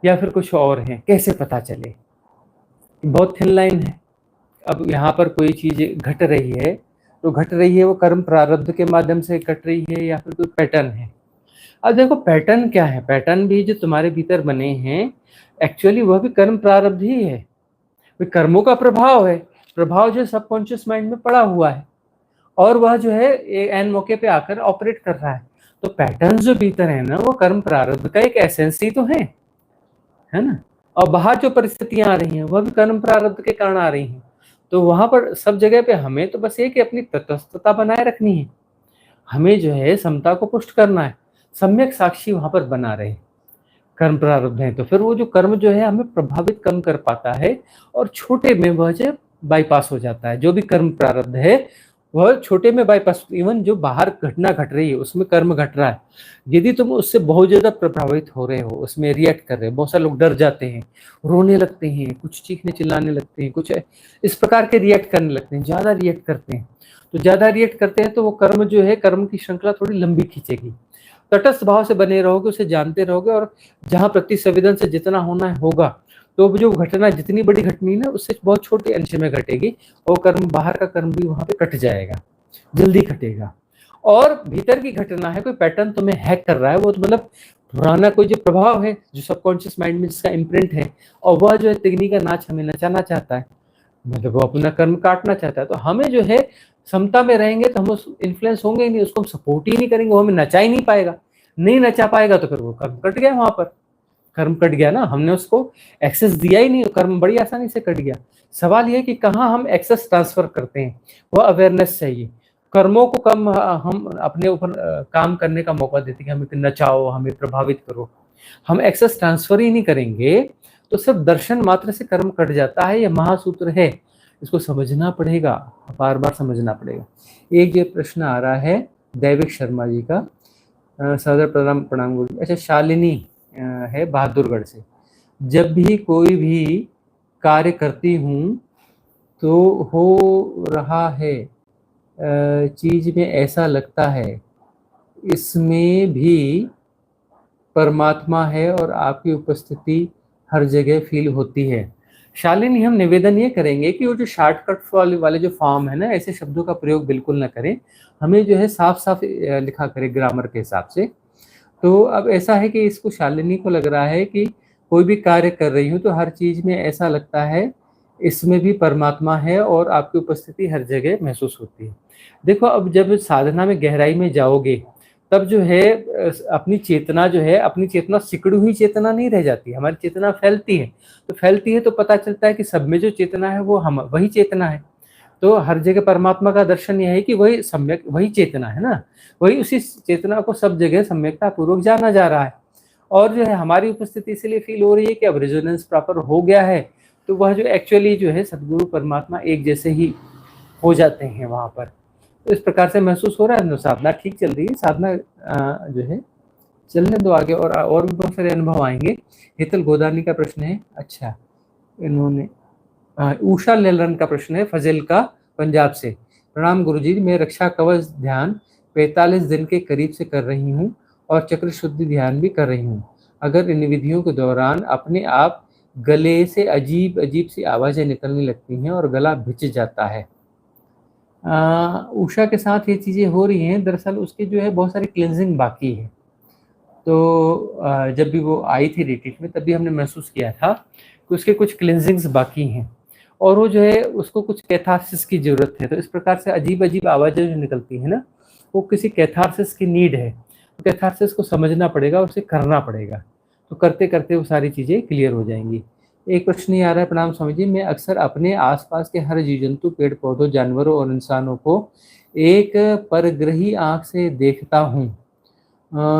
या फिर कुछ और है, कैसे पता चले? बहुत थिन लाइन है। अब यहाँ पर कोई चीज घट रही है तो घट रही है वो कर्म प्रारब्ध के माध्यम से घट रही है या फिर कोई पैटर्न है। अब देखो पैटर्न क्या है, पैटर्न भी जो तुम्हारे भीतर बने हैं एक्चुअली वह भी कर्म प्रारब्ध ही है, कर्मों का प्रभाव है। प्रभाव जो सबकॉन्शियस माइंड में पड़ा हुआ है और वह जो है एन मौके पे आकर ऑपरेट कर रहा है। तो पैटर्न जो भीतर है ना वो कर्म प्रारब्ध का एक एसेंस ही तो है ना। और बाहर जो परिस्थितियां आ रही हैं वह भी कर्म प्रारब्ध के कारण आ रही हैं। तो वहां पर सब जगह पे हमें तो बस ये कि अपनी तटस्थता बनाए रखनी है, हमें जो है समता को पुष्ट करना है, सम्यक साक्षी वहां पर बना रहे। कर्म प्रारब्ध है तो फिर वो जो कर्म जो है हमें प्रभावित कम कर पाता है और छोटे में वह जो बाईपास हो जाता है। जो भी कर्म प्रारब्ध है वह छोटे में बाईपास, इवन जो बाहर घटना घट रही है उसमें कर्म घट रहा है, यदि तुम उससे बहुत ज्यादा प्रभावित हो रहे हो, उसमें रिएक्ट कर रहे हो, बहुत सारे लोग डर जाते हैं, रोने लगते हैं, कुछ चीखने चिल्लाने लगते हैं, कुछ इस प्रकार के रिएक्ट करने लगते हैं, ज्यादा रिएक्ट करते हैं। तो ज्यादा रिएक्ट करते हैं तो वो कर्म जो है, कर्म की श्रृंखला थोड़ी लंबी खींचेगी। तटस्थ भाव से बने रहोगे, उसे जानते रहोगे, और जहां प्रति संवेदन से जितना होना है होगा, तो जो घटना जितनी बड़ी घटनी ना उससे बहुत छोटे अंश में घटेगी, और कर्म बाहर का कर्म भी वहां पे कट जाएगा, जल्दी घटेगा। और भीतर की घटना है, कोई पैटर्न तुम्हें हैक कर रहा है, वो तो मतलब पुराना कोई जो प्रभाव है जो सबकॉन्शियस माइंड में जिसका इम्प्रिंट है, और वह जो है तिगनी का नाच हमें नचाना चाहता है, मतलब वो अपना कर्म काटना चाहता है। तो हमें जो है समता में रहेंगे तो हम उस इन्फ्लुएंस होंगे ही नहीं, उसको हम सपोर्ट ही नहीं करेंगे, वो हमें नचा ही नहीं पाएगा। नहीं नचा पाएगा तो फिर वो कर्म कट गया, वहां पर कर्म कट गया ना, हमने उसको एक्सेस दिया ही नहीं, कर्म बड़ी आसानी से कट गया। सवाल ये कि कहाँ हम एक्सेस ट्रांसफर करते हैं, वह अवेयरनेस चाहिए। कर्मों को कम हम अपने ऊपर काम करने का मौका देते हैं कि हमें नचाओ, हमें प्रभावित करो, हम एक्सेस ट्रांसफर ही नहीं करेंगे तो सिर्फ दर्शन मात्र से कर्म कट जाता है। यह महासूत्र है, इसको समझना पड़ेगा, बार बार समझना पड़ेगा। एक ये प्रश्न आ रहा है दैविक शर्मा जी का, सादर प्रणाम प्रणाम गुरु। अच्छा, शालिनी है बहादुरगढ़ से। जब भी कोई भी कार्य करती हूँ तो हो रहा है चीज में ऐसा लगता है इसमें भी परमात्मा है और आपकी उपस्थिति हर जगह फील होती है। शालिनी, हम निवेदन ये करेंगे कि वो जो शॉर्टकट वाले जो फॉर्म है ना, ऐसे शब्दों का प्रयोग बिल्कुल ना करें। हमें जो है साफ साफ लिखा करें ग्रामर के हिसाब से। तो अब ऐसा है कि इसको शालिनी को लग रहा है कि कोई भी कार्य कर रही हूँ तो हर चीज में ऐसा लगता है इसमें भी परमात्मा है और आपकी उपस्थिति हर जगह महसूस होती है। देखो, अब जब साधना में गहराई में जाओगे तब जो है अपनी चेतना जो है, अपनी चेतना सिकड़ी हुई चेतना नहीं रह जाती, हमारी चेतना फैलती है। तो फैलती है तो पता चलता है कि सब में जो चेतना है वो हम वही चेतना है। तो हर जगह परमात्मा का दर्शन यह है कि वही सम्यक, वही चेतना है ना, वही उसी चेतना को सब जगह सम्यकता पूर्वक जाना जा रहा है। और जो है हमारी उपस्थिति इसलिए फील हो रही है कि अब रेजोनेंस प्रॉपर हो गया है, तो वह जो एक्चुअली जो है सदगुरु परमात्मा एक जैसे ही हो जाते हैं वहां पर। तो इस प्रकार से महसूस हो रहा है। साधना ठीक चल रही है, साधना जो है चलने दो आगे, और भी बहुत सारे अनुभव आएंगे। हेतल गोदानी का प्रश्न है, अच्छा इन्होंने उषा लेलन का प्रश्न है फजिल का, पंजाब से। प्रणाम गुरुजी, मैं रक्षा कवच ध्यान 45 दिन के करीब से कर रही हूँ और चक्र शुद्धि ध्यान भी कर रही हूँ। अगर इन विधियों के दौरान अपने आप गले से अजीब अजीब सी आवाज़ें निकलने लगती हैं और गला भिंच जाता है। उषा के साथ ये चीज़ें हो रही हैं, दरअसल उसके जो है बहुत सारी क्लिनजिंग बाकी है। तो जब भी वो आई थी रिट्रीट में तभी हमने महसूस किया था कि उसके कुछ क्लिनजिंग्स बाकी हैं और वो जो है उसको कुछ कैथारसिस की ज़रूरत है। तो इस प्रकार से अजीब अजीब आवाज़ें जो निकलती हैं ना, वो किसी कैथारसिस की नीड है। तो कैथारसिस को समझना पड़ेगा, उसे करना पड़ेगा। तो करते करते वो सारी चीज़ें क्लियर हो जाएंगी। एक प्रश्न ये आ रहा है, प्रणाम स्वामी जी, मैं अक्सर अपने आसपास के हर जीव जंतु, पेड़ पौधों, जानवरों और इंसानों को एक परग्रही आँख से देखता हूँ।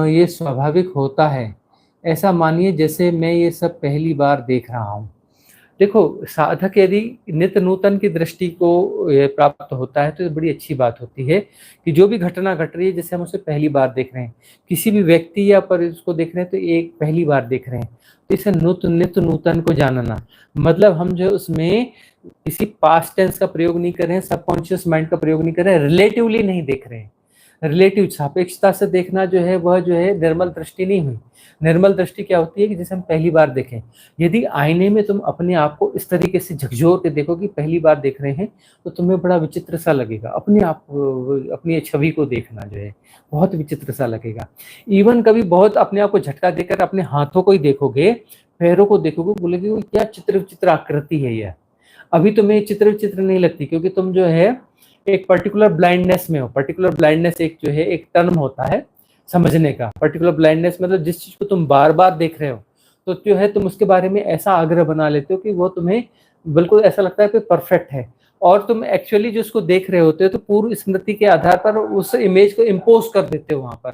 ये स्वाभाविक होता है, ऐसा मानिए जैसे मैं ये सब पहली बार देख रहा हूँ। देखो, साधक यदि नित्य नूतन की दृष्टि को प्राप्त होता है तो ये बड़ी अच्छी बात होती है कि जो भी घटना घट रही है जैसे हम उसे पहली बार देख रहे हैं, किसी भी व्यक्ति या पर उसको देख रहे हैं तो एक पहली बार देख रहे हैं। तो इसे नित्य नूतन को जानना मतलब हम जो उसमें किसी पास्ट टेंस का प्रयोग नहीं कर रहे हैं, सबकॉन्शियस माइंड का प्रयोग नहीं कर रहे हैं, रिलेटिवली नहीं देख रहे हैं। रिलेटिव सापेक्षता से देखना जो है वह जो है निर्मल दृष्टि नहीं हुई। निर्मल दृष्टि क्या होती है कि जैसे हम पहली बार देखें, यदि आईने में तुम अपने आप को इस तरीके से झकझोर के देखो कि पहली बार देख रहे हैं तो तुम्हें बड़ा विचित्र सा लगेगा। अपने आप अपनी छवि को देखना जो है बहुत विचित्र सा लगेगा। इवन कभी बहुत अपने आप को झटका देकर अपने हाथों को ही देखोगे, पैरों को देखोगे, बोलोगे क्या चित्र विचित्र आकृति है यह। अभी तुम्हें चित्र विचित्र नहीं लगती क्योंकि तुम जो है एक पर्टिकुलर ब्लाइंडनेस में हो। पर्टिकुलर ब्लाइंडनेस एक जो है एक टर्म होता है समझने का। पर्टिकुलर ब्लाइंडनेस मतलब जिस चीज को तुम बार बार देख रहे हो तो जो है तुम उसके बारे में ऐसा आग्रह बना लेते हो कि वो तुम्हें बिल्कुल ऐसा लगता है कि परफेक्ट है, और तुम एक्चुअली जो उसको देख रहे होते हो तो पूर्व स्मृति के आधार पर उस इमेज को इम्पोज कर देते हो वहां पर।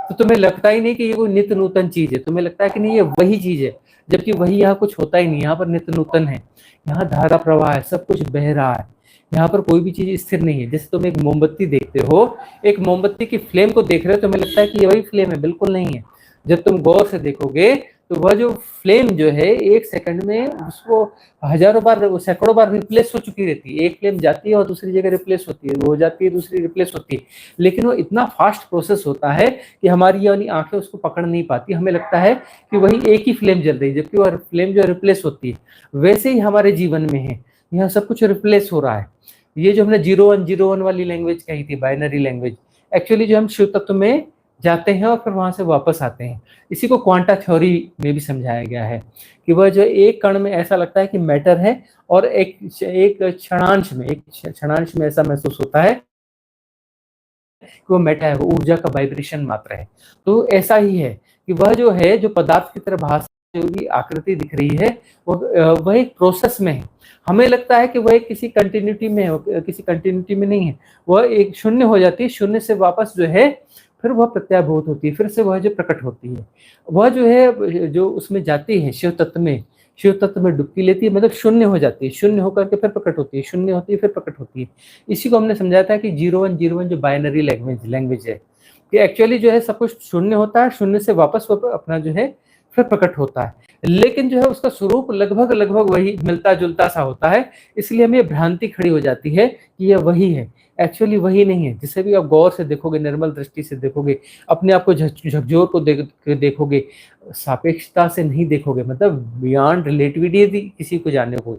तो तुम्हें लगता ही नहीं कि ये कोई नित्य नूतन चीज है, तुम्हें लगता है कि नहीं ये वही चीज है, जबकि वही यहाँ कुछ होता ही नहीं। यहाँ पर नित्य नूतन है, यहाँ धारा प्रवाह है, सब कुछ बह रहा है, यहाँ पर कोई भी चीज स्थिर नहीं है। जैसे तुम एक मोमबत्ती देखते हो, एक मोमबत्ती की फ्लेम को देख रहे हो, तुम्हें लगता है कि ये वही फ्लेम है, बिल्कुल नहीं है। जब तुम गौर से देखोगे तो वह जो फ्लेम जो है एक सेकंड में उसको हजारों बार, सैकड़ों बार रिप्लेस हो चुकी रहती है। एक फ्लेम जाती है और दूसरी जगह रिप्लेस होती है, वो हो जाती है, दूसरी रिप्लेस होती है, लेकिन वो इतना फास्ट प्रोसेस होता है कि हमारी ये वाली आंखें उसको पकड़ नहीं पाती। हमें लगता है कि वही एक ही फ्लेम जल रही है, जबकि वह फ्लेम जो रिप्लेस होती है। वैसे ही हमारे जीवन में है, यहाँ सब कुछ रिप्लेस हो रहा है। ये जो हमने 0-1-0-1 वाली लैंग्वेज कही थी, बाइनरी लैंग्वेज, एक्चुअली जो हम शिव तत्व में जाते हैं और फिर वहां से वापस आते हैं। इसी को क्वांटा थ्योरी में भी समझाया गया है कि वह जो एक कण में ऐसा लगता है कि मैटर है, और एक क्षणांश में ऐसा महसूस होता है कि वो मैटर है, वो ऊर्जा का वाइब्रेशन मात्र है। तो ऐसा ही है कि वह जो है जो पदार्थ की तरह भास जो भी आकृति दिख रही है वह एक प्रोसेस में है। हमें लगता है कि वह किसी कंटिन्यूटी में है, किसी कंटिन्यूटी में नहीं है, वह एक शून्य हो जाती है। शून्य से वापस जो है फिर वह प्रत्याभूत होती है, फिर से वह जो प्रकट होती है, वह जो है जो उसमें जाती है शिव तत्व में डुबकी लेती है, मतलब शून्य हो जाती है, शून्य होकर के फिर प्रकट होती है, शून्य होती है फिर प्रकट होती है। इसी को हमने समझाया था कि 0101 जो बाइनरी लैंग्वेज है, कि एक्चुअली जो है सब कुछ शून्य होता है, शून्य से वापस वो अपना जो है फिर प्रकट होता है, लेकिन जो है उसका स्वरूप लगभग वही मिलता जुलता सा होता है, इसलिए हमें भ्रांति खड़ी हो जाती है कि यह वही है। एक्चुअली वही नहीं है। जिसे भी आप गौर से देखोगे, निर्मल दृष्टि से देखोगे, अपने आप को झकझोर को देखोगे, सापेक्षता से नहीं देखोगे, मतलब बियॉन्ड रिलेटिविटी यदि किसी को जानने को,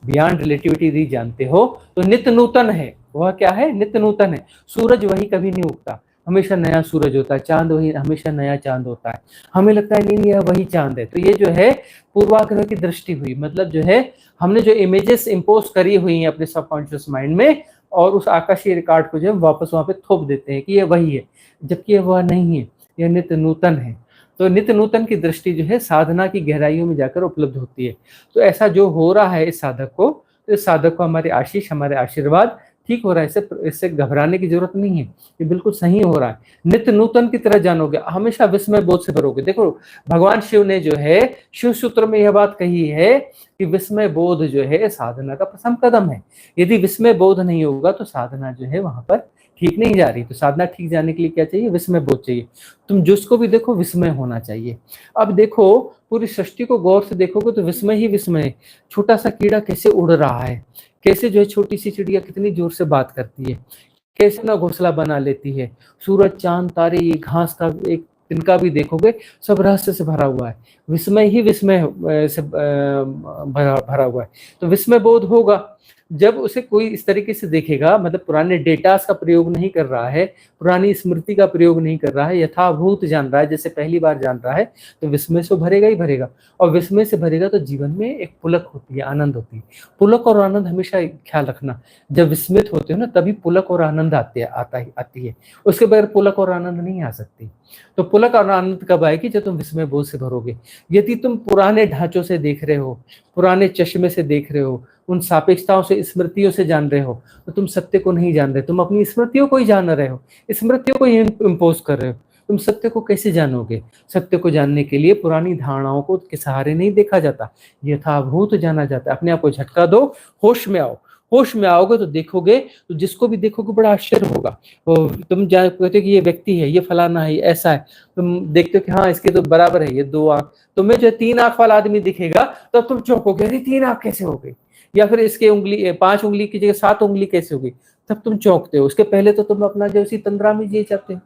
बियॉन्ड रिलेटिविटी यदि जानते हो तो नित्य नूतन है। वह क्या है? नित्य नूतन है। सूरज वही कभी नहीं उगता, हमेशा नया सूरज होता है, चांद वही हमेशा नया चांद होता है। हमें लगता है नहीं यह वही चांद है, तो ये जो है पूर्वाग्रह की दृष्टि हुई, मतलब जो है हमने जो इमेजेस इंपोज करी हुई हैं अपने सबकॉन्शियस माइंड में, और उस आकाशीय रिकॉर्ड को जो है वापस वहां पे थोप देते हैं कि ये वही है, जबकि वह नहीं है, यह नित्य नूतन है। तो नित्य नूतन की दृष्टि जो है साधना की गहराइयों में जाकर उपलब्ध होती है। तो ऐसा जो हो रहा है इस साधक को, तो इस साधक को हमारे आशीष, हमारे आशीर्वाद, ठीक हो रहा है, इससे घबराने की जरूरत नहीं है, ये बिल्कुल सही हो रहा है। नित्य नूतन की तरह जानोगे, हमेशा विस्मय बोध से भरोगे। देखो भगवान शिव ने जो है शिव सूत्र में यह बात कही है कि विस्मय बोध जो है साधना का प्रथम कदम है। यदि विस्मय बोध नहीं होगा तो साधना जो है वहां पर ठीक नहीं जा रही। तो साधना ठीक जाने के लिए क्या चाहिए? विस्मय बोध चाहिए। तुम जिसको भी देखो विस्मय होना चाहिए। अब देखो पूरी सृष्टि को गौर से देखोगे तो विस्मय ही विस्मय। छोटा सा कीड़ा कैसे उड़ रहा है, कैसे जो है छोटी सी चिड़िया कितनी जोर से बात करती है, कैसे ना घोंसला बना लेती है। सूरज, चांद, तारे, ये घास का एक तिनका भी देखोगे, सब रहस्य से भरा हुआ है। विस्मय ही विस्मय से भरा हुआ है। तो विस्मय बोध होगा जब उसे कोई इस तरीके से देखेगा, मतलब पुराने डेटास का प्रयोग नहीं कर रहा है, पुरानी स्मृति का प्रयोग नहीं कर रहा है, यथाभूत जान रहा है, जैसे पहली बार जान रहा है, तो विस्मय से भरेगा ही भरेगा। और विस्मय से भरेगा तो जीवन में एक पुलक होती है, आनंद होती है। पुलक और आनंद हमेशा ख्याल रखना, जब विस्मित होते हो ना तभी पुलक और आनंद आती है। उसके बगैर पुलक और आनंद नहीं आ सकती। तो पुलक और आनंद कब आएगी? जब तुम विस्मय बोध से भरोगे। यदि तुम पुराने ढांचों से देख रहे हो, पुराने चश्मे से देख रहे हो, उन सापेक्षताओं से, स्मृतियों से जान रहे हो, तो तुम सत्य को नहीं जान रहे, तुम अपनी स्मृतियों को ही जान रहे हो, स्मृतियों को ही इम्पोज कर रहे हो। तुम सत्य को कैसे जानोगे? सत्य को जानने के लिए पुरानी धारणाओं को के सहारे नहीं देखा जाता, यथाभूत जाना जाता है। अपने आप को झटका दो, होश में आओ। होश में आओगे तो देखोगे, तो जिसको भी देखोगे बड़ा आश्चर्य होगा। तुम कहते हो कि ये व्यक्ति है, ये फलाना है, ये ऐसा है, तुम देखते हो कि हाँ इसके तो बराबर है, ये 2 आंख। तुम्हें जो 3 आंख वाला आदमी दिखेगा तो तुम चौंकोगे, अरे 3 आंख कैसे हो गई, या फिर इसके उंगली 5 उंगली की जगह 7 उंगली कैसे हो गई, तब तुम चौंकते हो। उसके पहले तो तुम अपना जो उसी तंद्रा में जी जाते हो,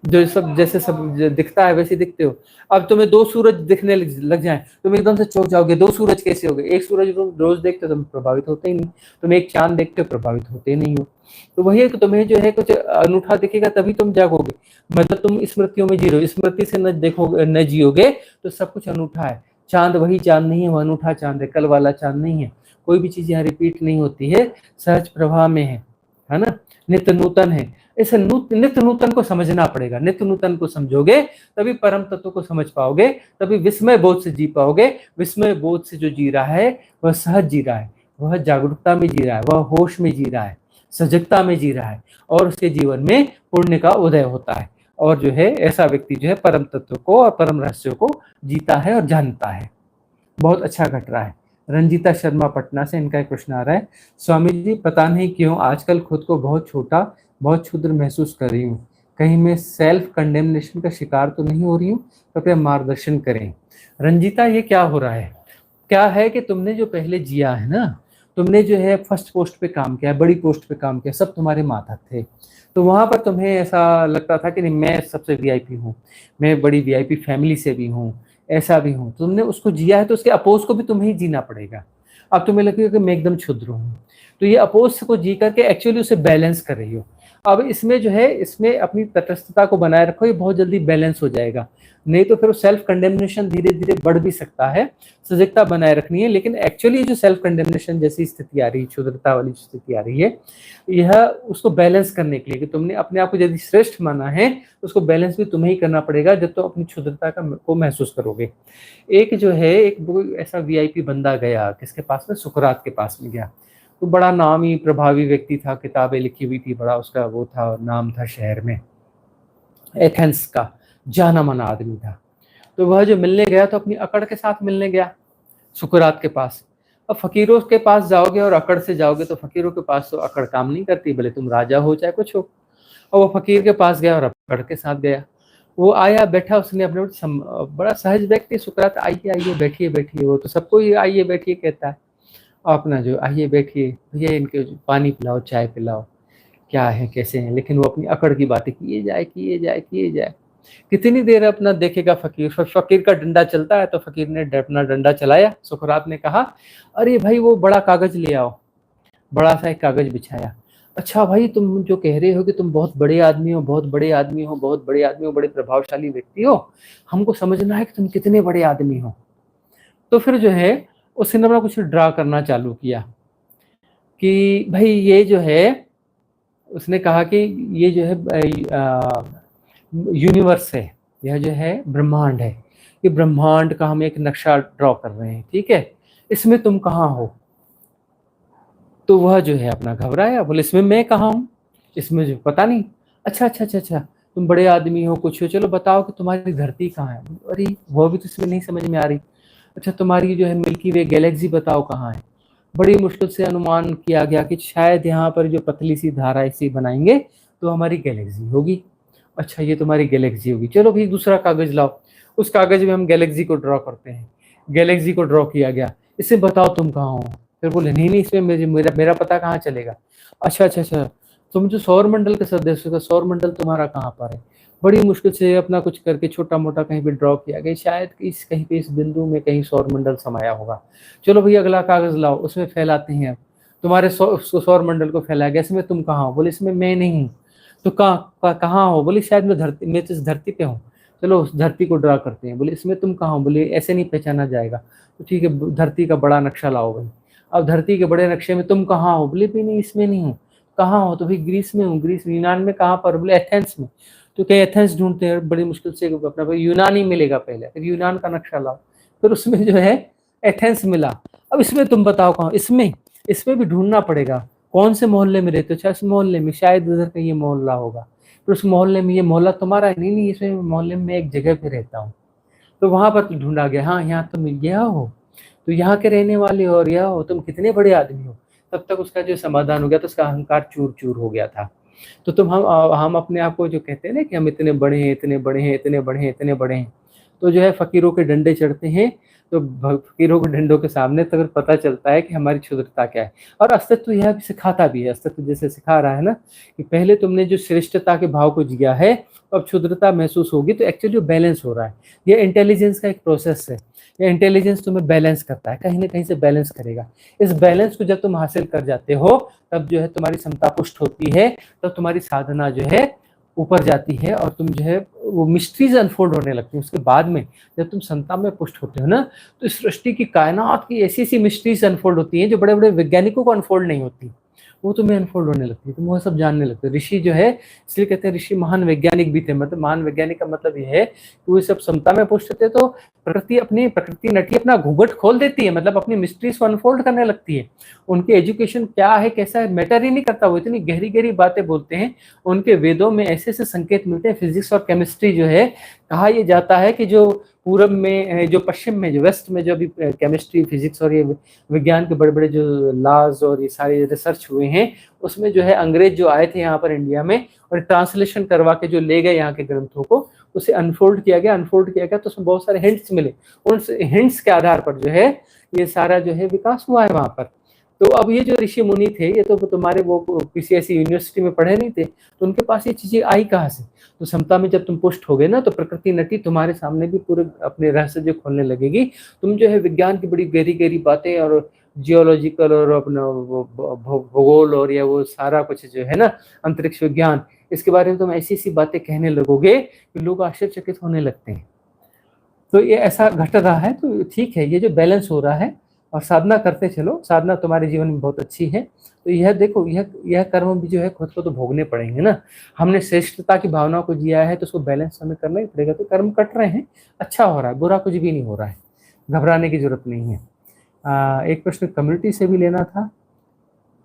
जो सब जैसे सब दिखता है वैसे दिखते हो। अब तुम्हें 2 सूरज दिखने लग जाए, तुम एकदम से चौंक जाओगे, 2 सूरज कैसे हो गए? एक सूरज तुम रोज देखते हो, तुम प्रभावित होते ही नहीं। तुम एक चांद देखते हो, प्रभावित होते ही नहीं हो। तो वही है कि तुम्हें जो है कुछ अनूठा दिखेगा तभी तुम जागोगे, मतलब तुम स्मृतियों में जी रहे हो। स्मृति से न देखोगे, न जियोगे तो सब कुछ अनूठा है। चांद वही चांद नहीं है, वो अनूठा चांद है, कल वाला चांद नहीं है। कोई भी चीज यहाँ रिपीट नहीं होती है, सहज प्रवाह में है ना, नित्य नूतन है। इसे नित्य नूतन को समझना पड़ेगा। नित्य नूतन को समझोगे तभी परम तत्व को समझ पाओगे, तभी विस्मय बोध से जी पाओगे। विस्मय बोध से जो जी रहा है वह सहज जी रहा है, वह जागरूकता में जी रहा है, वह होश में जी रहा है, सजगता में जी रहा है, और उसके जीवन में पुण्य का उदय होता है। और जो है ऐसा व्यक्ति जो है परम तत्व को और परम रहस्य को जीता है और जानता है। बहुत अच्छा घट रहा है। रंजीता शर्मा पटना से, इनका एक प्रश्न आ रहा है, स्वामी जी पता नहीं क्यों आजकल खुद को बहुत छोटा, बहुत क्षुद्र महसूस कर रही हूँ। कहीं मैं सेल्फ कंडेमनेशन का शिकार तो नहीं हो रही हूँ? कृपया मार्गदर्शन करें। रंजीता, ये क्या हो रहा है? क्या है कि तुमने जो पहले जिया है ना, तुमने जो है फर्स्ट पोस्ट पे काम किया, बड़ी पोस्ट पे काम किया, सब तुम्हारे माता थे, तो वहां पर तुम्हें ऐसा लगता था कि नहीं मैं सबसे वीआईपी हूँ, मैं बड़ी वीआईपी फैमिली से भी हूँ, ऐसा भी हूँ। तुमने उसको जिया है तो उसके अपोज को भी तुम्हें ही जीना पड़ेगा। अब तुम्हें लगेगा कि मैं एकदम क्षुद्र हूँ, तो ये अपोज को जी करके एक्चुअली उसे बैलेंस कर रही हो। अब इसमें जो है, इसमें अपनी तटस्थता को बनाए रखो, ये बहुत जल्दी बैलेंस हो जाएगा। नहीं तो फिर सेल्फ कंडेमनेशन धीरे धीरे बढ़ भी सकता है। सजगता बनाए रखनी है, लेकिन एक्चुअली जो सेल्फ कंडेमनेशन जैसी स्थिति आ रही है, क्षुद्रता वाली स्थिति आ रही है, यह उसको बैलेंस करने के लिए कि तुमने अपने आप को यदि श्रेष्ठ माना है तो उसको बैलेंस भी तुम्हें ही करना पड़ेगा जब तो अपनी क्षुद्रता को महसूस करोगे। एक जो है, एक ऐसा वीआईपी बंदा गया, किसके पास में? सुकरात के पास में गया। तो बड़ा नामी प्रभावी व्यक्ति था, किताबें लिखी हुई थी, बड़ा उसका वो था, नाम था शहर में। एथेंस का जाना माना आदमी था। तो वह जो मिलने गया तो अपनी अकड़ के साथ मिलने गया सुकरात के पास। अब फकीरों के पास जाओगे और अकड़ से जाओगे तो फकीरों के पास तो अकड़ काम नहीं करती, भले तुम राजा हो चाहे कुछ हो। और वो फकीर के पास गया और अकड़ के साथ गया। वो आया बैठा, उसने अपने बड़ा सहज व्यक्ति सुकरात, आइए आइए बैठिए बैठिए, वो तो सबको ही आइए बैठिए कहता है। अपना जो आइए बैठिए भैया, इनके पानी पिलाओ चाय पिलाओ, क्या है कैसे हैं, लेकिन वो अपनी अकड़ की बातें किए जाए किए जाए किए जाए। कितनी देर अपना देखेगा फकीर, फकीर का डंडा चलता है तो फकीर ने अपना डंडा चलाया। सुकरात ने कहा अरे भाई वो बड़ा कागज ले आओ। बड़ा सा एक कागज बिछाया। अच्छा भाई, तुम जो कह रहे हो कि तुम बहुत बड़े आदमी हो, बहुत बड़े आदमी हो, बहुत बड़े आदमी हो, बड़े प्रभावशाली व्यक्ति हो, हमको समझना है कि तुम कितने बड़े आदमी हो। तो फिर जो है उसने अपना कुछ ड्रा करना चालू किया कि भाई ये जो है, उसने कहा कि ये जो है यूनिवर्स है, यह जो है ब्रह्मांड है, ये ब्रह्मांड का हम एक नक्शा ड्रॉ कर रहे हैं, ठीक है, इसमें तुम कहाँ हो। तो वह जो है अपना घबराया, बोले इसमें मैं कहाँ हूँ, इसमें जो पता नहीं। अच्छा अच्छा अच्छा अच्छा, तुम बड़े आदमी हो कुछ हो, चलो बताओ कि तुम्हारी धरती कहाँ है। अरे वो भी तो इसमें नहीं समझ में आ रही। अच्छा तुम्हारी जो है मिल्की वे गैलेक्सी बताओ कहाँ है। बड़ी मुश्किल से अनुमान किया गया कि शायद यहाँ पर जो पतली सी धारा ऐसी बनाएंगे तो हमारी गैलेक्सी होगी। अच्छा ये तुम्हारी गैलेक्सी होगी, चलो भाई दूसरा कागज लाओ, उस कागज में हम गैलेक्सी को ड्रॉ करते हैं। गैलेक्सी को ड्रॉ किया गया, इससे बताओ तुम कहाँ हो। फिर बोले नहीं नहीं, इसमें मेरा पता कहाँ चलेगा। अच्छा अच्छा अच्छा, तुम जो सौर मंडल के सदस्य हो, सौर मंडल तुम्हारा कहाँ पर है। बड़ी मुश्किल से अपना कुछ करके छोटा मोटा कहीं पे ड्रॉ किया गया, शायद इस कहीं पे इस बिंदु में कहीं सौर मंडल समाया होगा। चलो भैया अगला कागज लाओ, उसमें फैलाते हैं। तुम्हारे सौर मंडल को फैलाया गया, इसमें तुम कहाँ हो। बोले इसमें मैं नहीं हूँ। तो कहाँ हो। बोले शायद मैं तो इस धरती पे हूँ। चलो उस धरती को ड्रा करते हैं। बोले इसमें तुम कहाँ हो। बोले ऐसे नहीं पहचाना जाएगा। तो ठीक है धरती का बड़ा नक्शा लाओ भाई। अब धरती के बड़े नक्शे में तुम कहाँ हो। बोले भी नहीं इसमें नहीं हूँ। कहाँ हो। तो भाई ग्रीस में हूँ। ग्रीस यूनान में कहाँ पर। बोले एथेंस में। तो क्या एथेंस ढूंढते हैं बड़ी मुश्किल से, अपना भाई यूनान ही मिलेगा पहले, फिर यूनान का नक्शा लाओ। फिर उसमें जो है एथेंस मिला। अब इसमें तुम बताओ कहाँ। इसमें इसमें भी ढूंढना पड़ेगा कौन से मोहल्ले में रहते हो। अच्छा इस मोहल्ले में, शायद उधर कहीं ये मोहल्ला होगा। फिर उस मोहल्ले में, ये मोहल्ला तुम्हारा है। नहीं नहीं, इसमें मोहल्ले में एक जगह पे रहता हूँ। तो वहां पर ढूंढा गया, हाँ यहाँ तुम गया हो, तो यहाँ के रहने वाले हो और यह हो, तुम कितने बड़े आदमी हो। तब तक उसका जो समाधान हो गया, तो उसका अहंकार चूर चूर हो गया था। तो हम अपने आप को जो कहते हैं ना कि हम इतने बड़े हैं इतने बड़े हैं इतने बड़े हैं इतने बड़े हैं, तो जो है फकीरों के डंडे चढ़ते हैं। तो फकीरों के डंडों के सामने तो फिर पता चलता है कि हमारी क्षुद्रता क्या है। और अस्तित्व यह भी सिखाता भी है, अस्तित्व जैसे सिखा रहा है ना कि पहले तुमने जो श्रेष्ठता के भाव को जिया है, अब क्षुद्रता महसूस होगी, तो एक्चुअली बैलेंस हो रहा है। ये इंटेलिजेंस का एक प्रोसेस है। ये इंटेलिजेंस तुम्हें बैलेंस करता है, कहीं ना कहीं से बैलेंस करेगा। इस बैलेंस को जब तुम हासिल कर जाते हो, तब जो है तुम्हारी क्षमता पुष्ट होती है, तब तुम्हारी साधना जो है ऊपर जाती है, और तुम जो है वो मिस्ट्रीज अनफोल्ड होने लगती है। उसके बाद में जब तुम संता में पुष्ट होते हो ना, तो इस सृष्टि की, कायनात की ऐसी ऐसी मिस्ट्रीज अनफोल्ड होती हैं जो बड़े बड़े वैज्ञानिकों को अनफोल्ड नहीं होती, वो तुम्हें अनफोल्ड होने लगती है। तुम वो सब जानने लगते हो। ऋषि जो है, इसलिए कहते हैं ऋषि महान वैज्ञानिक भी थे। मतलब महान वैज्ञानिक का मतलब ये है कि वो सब समता में पुष्ट थे, तो प्रकृति नटी अपना घूंघट खोल देती है, मतलब अपनी मिस्ट्रीज को अनफोल्ड करने लगती है। उनके एजुकेशन क्या है कैसा है मैटर ही नहीं करता, वो इतनी गहरी गहरी बातें बोलते हैं। उनके वेदों में ऐसे ऐसे संकेत मिलते हैं। फिजिक्स और केमिस्ट्री जो है, कहा यह जाता है कि जो पूरब में, जो पश्चिम में, जो वेस्ट में, जो अभी केमिस्ट्री फिजिक्स और ये विज्ञान के बड़े बड़े जो लॉज और ये सारे रिसर्च हुए हैं, उसमें जो है अंग्रेज जो आए थे यहाँ पर इंडिया में, और ट्रांसलेशन करवा के जो ले गए यहाँ के ग्रंथों को, उसे अनफोल्ड किया गया तो उसमें बहुत सारे हिंट्स मिले। उन हिंट्स के आधार पर जो है ये सारा जो है विकास हुआ है वहाँ पर। तो अब ये जो ऋषि मुनि थे, ये तो तुम्हारे वो किसी ऐसी यूनिवर्सिटी में पढ़े नहीं थे, तो उनके पास ये चीजें आई कहाँ से। तो समता में जब तुम पुष्ट हो गए ना, तो प्रकृति नटी तुम्हारे सामने भी पूरे अपने रहस्य जो खोलने लगेगी। तुम जो है विज्ञान की बड़ी गहरी गहरी बातें और जियोलॉजिकल और अपना भूगोल और या वो सारा कुछ जो है ना, अंतरिक्ष विज्ञान, इसके बारे में तुम ऐसी ऐसी बातें कहने लगोगे कि लोग आश्चर्यचकित होने लगते हैं। तो ये ऐसा घट रहा है। तो ठीक है, ये जो बैलेंस हो रहा है, और साधना करते चलो, साधना तुम्हारे जीवन में बहुत अच्छी है। तो यह देखो, यह कर्म भी जो है खुद को तो भोगने पड़ेंगे ना। हमने श्रेष्ठता की भावना को जिया है, तो उसको बैलेंस हमें करना ही पड़ेगा। तो कर्म कट रहे हैं, अच्छा हो रहा है, बुरा कुछ भी नहीं हो रहा है, घबराने की जरूरत नहीं है। एक प्रश्न कम्युनिटी से भी लेना था।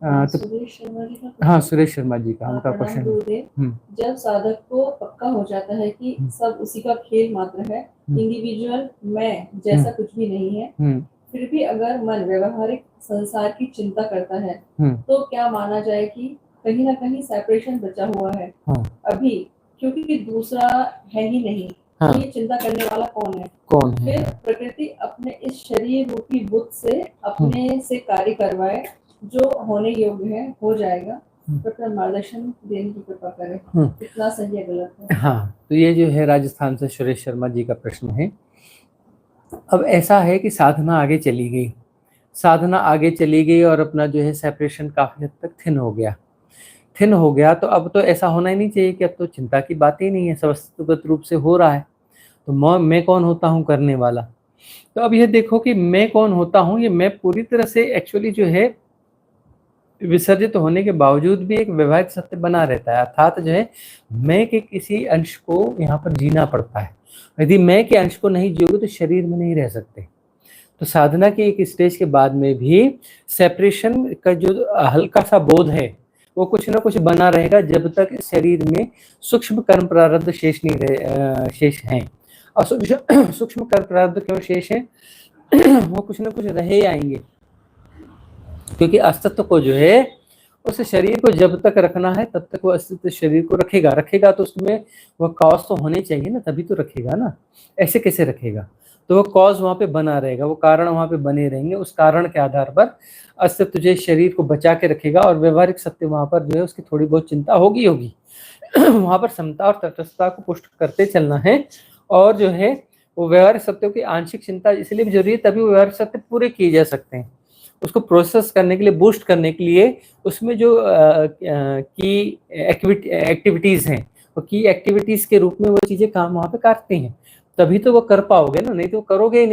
तो सुरेश शर्मा जी का हाँ, सुरेश शर्मा जी का उनका प्रणाम क्वेश्चन। गुरुदेव। जब साधक को पक्का हो जाता है कि सब उसी का खेल मात्र है, इंडिविजुअल मैं जैसा कुछ भी नहीं है, फिर भी अगर मन व्यवहारिक संसार की चिंता करता है, तो क्या माना जाए कि कहीं ना कहीं सेपरेशन बचा हुआ है अभी, क्योंकि दूसरा है ही नहीं। तो ये चिंता करने वाला कौन है? फिर प्रकृति अपने इस शरीर रूपी बुद्ध से अपने से कार्य करवाए, जो होने योग्य है हो जाएगा। तो मार्गदर्शन देने की कृपा करें। कितना सही है गलत है? हाँ, तो ये जो है राजस्थान से सुरेश शर्मा जी का प्रश्न है। अब ऐसा है कि साधना आगे चली गई, साधना आगे चली गई और अपना जो है सेपरेशन काफी हद तक थिन हो गया, तो अब तो ऐसा होना ही नहीं चाहिए कि अब तो चिंता की बात ही नहीं है, वस्तुगत रूप से हो रहा है। तो मैं कौन होता हूँ करने वाला। तो अब ये देखो कि मैं कौन होता हूँ, ये मैं पूरी तरह से एक्चुअली जो है विसर्जित होने के बावजूद भी एक वैवाहिक सत्य बना रहता है, अर्थात जो है मैं के किसी अंश को यहाँ पर जीना पड़ता है। यदि मैं के अंश को नहीं जियोगे तो शरीर में नहीं रह सकते। तो साधना के एक स्टेज के बाद में भी सेपरेशन का जो हल्का सा बोध है वो कुछ ना कुछ बना रहेगा, जब तक शरीर में सूक्ष्म कर्म प्रारब्ध शेष नहीं रहे, शेष हैं। और सूक्ष्म कर्म प्रारब्ध क्यों शेष है? वो कुछ ना कुछ रहे आएंगे, क्योंकि अस्तित्व को जो है उस शरीर को जब तक रखना है तब तक वो अस्तित्व शरीर को रखेगा तो उसमें वह कॉज तो होने चाहिए ना, तभी तो रखेगा ना। ऐसे कैसे रखेगा? तो वो कॉज वहां पे बना रहेगा, वो कारण वहां पे बने रहेंगे, उस कारण के आधार पर अस्तित्व जो शरीर को बचा के रखेगा और व्यवहारिक सत्य वहां पर जो है उसकी थोड़ी बहुत चिंता होगी वहां पर समता और तटस्थता को पुष्ट करते चलना है। और जो है वो व्यवहारिक सत्यों की आंशिक चिंता इसलिए भी जरूरी है, तभी वो व्यवहारिक सत्य पूरे किए जा सकते हैं। उसको प्रोसेस करने के लिए, बूस्ट करने के लिए उसमें जो की एक्टिविटीज हैं, वो की एक्टिविटीज के रूप में वो चीजें काम वहां पे करते हैं, तभी तो वो कर पाओगे ना, नहीं तो करोगे ही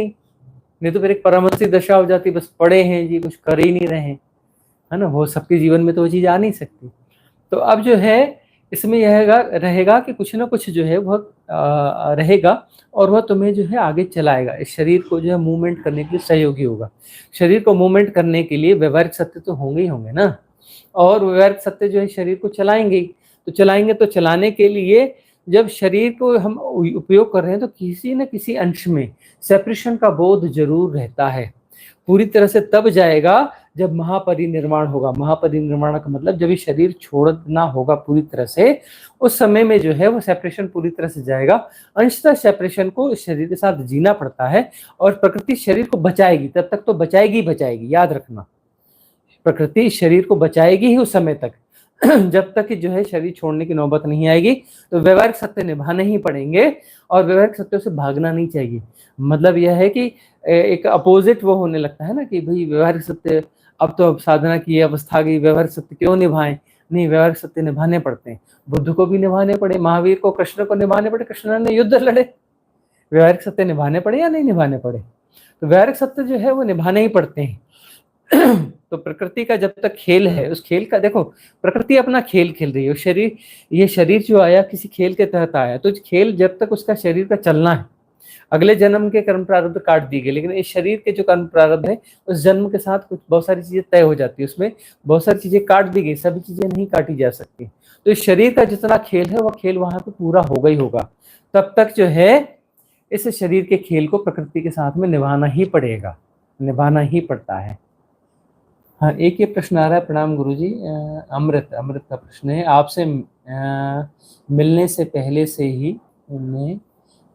नहीं तो फिर एक परामर्शी दशा हो जाती, बस पढ़े हैं जी कुछ कर ही नहीं रहे हैं, है ना। वो सबके जीवन में तो वो चीज आ नहीं सकती। तो अब जो है इसमें यह रहेगा कि कुछ ना कुछ जो है वह रहेगा और वह तुम्हें जो है आगे चलाएगा, इस शरीर को जो है मूवमेंट करने के लिए सहयोगी होगा। शरीर को मूवमेंट करने के लिए व्यवहारिक सत्य तो होंगे ही होंगे ना, और व्यवहारिक सत्य जो है शरीर को चलाएंगे। तो चलाने के लिए जब शरीर को हम उपयोग कर रहे हैं तो किसी न किसी अंश में सेपरेशन का बोध जरूर रहता है। पूरी तरह से तब जाएगा जब महापरिनिर्वाण होगा। महापरिनिर्वाण का मतलब जब ये शरीर छोड़ना होगा पूरी तरह से, उस समय में जो है वो सेपरेशन पूरी तरह से जाएगा। अंशतः सेपरेशन को इस शरीर के साथ जीना पड़ता है और प्रकृति शरीर को बचाएगी, तब तक तो बचाएगी, याद रखना। प्रकृति शरीर को बचाएगी ही उस समय तक जब तक कि जो है शरीर छोड़ने की नौबत नहीं आएगी। तो व्यवहारिक सत्य निभाने ही पड़ेंगे और व्यवहारिक सत्यों से भागना नहीं चाहिए। मतलब यह है कि एक अपोजिट वो होने लगता है ना कि भाई व्यवहारिक सत्य, अब तो साधना की अवस्था आ गई, व्यवहारिक सत्य क्यों निभाएं? नहीं, व्यवहारिक सत्य निभाने पड़ते हैं। बुद्ध को भी निभाने पड़े, महावीर को, कृष्ण को निभाने पड़े, कृष्ण ने युद्ध लड़े। व्यवहारिक सत्य निभाने पड़े या नहीं निभाने पड़े? तो व्यवहारिक सत्य जो है वो निभाने ही पड़ते हैं। तो प्रकृति का जब तक खेल है, उस खेल का देखो, प्रकृति अपना खेल खेल रही है। ये शरीर जो आया किसी खेल के तहत आया, तो खेल जब तक उसका शरीर का चलना है, अगले जन्म के कर्म प्रारब्ध काट दी गई, लेकिन इस शरीर के जो कर्म प्रारब्ध है उस जन्म के साथ कुछ बहुत सारी चीजें तय हो जाती है, उसमें बहुत सारी चीजें काट दी गई, सभी चीजें नहीं काटी जा सकती। तो इस शरीर का जितना खेल है वह खेल वहां पे पूरा होगा ही होगा। तब तक जो है इस शरीर के खेल को प्रकृति के साथ में निभाना ही पड़ेगा, निभाना ही पड़ता है। हाँ, एक ये प्रश्न आ रहा है, प्रणाम गुरुजी। अमृत का प्रश्न है, आपसे मिलने से पहले से ही मैं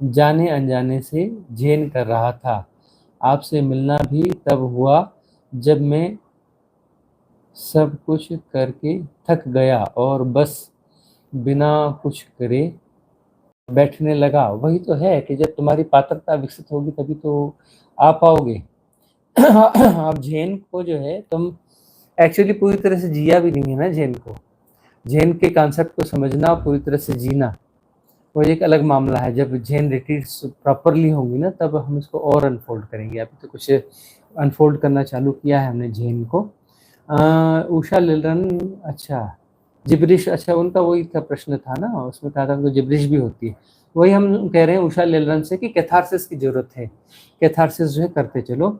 जाने अनजाने से झेल कर रहा था। आपसे मिलना भी तब हुआ जब मैं सब कुछ करके थक गया और बस बिना कुछ करे बैठने लगा। वही तो है कि जब तुम्हारी पात्रता विकसित होगी तभी तो आ पाओगे। आप झेन को जो है तुम एक्चुअली पूरी तरह से जिया भी नहीं है ना। झेन के कॉन्सेप्ट को समझना और पूरी तरह से जीना वो एक अलग मामला है। जब झेन रिट्रीट्स प्रॉपरली होंगी ना तब हम इसको और अनफोल्ड करेंगे। अभी तो कुछ अनफोल्ड करना चालू किया है हमने झेन को। उषा लिलन, अच्छा जिब्रिश, अच्छा उनका वही था प्रश्न था ना, उसमें कहा था तो जिब्रिश भी होती है। वही हम कह रहे हैं उषा लिलन से कि कैथारसिस की जरूरत है, कैथारसिस जो है करते चलो।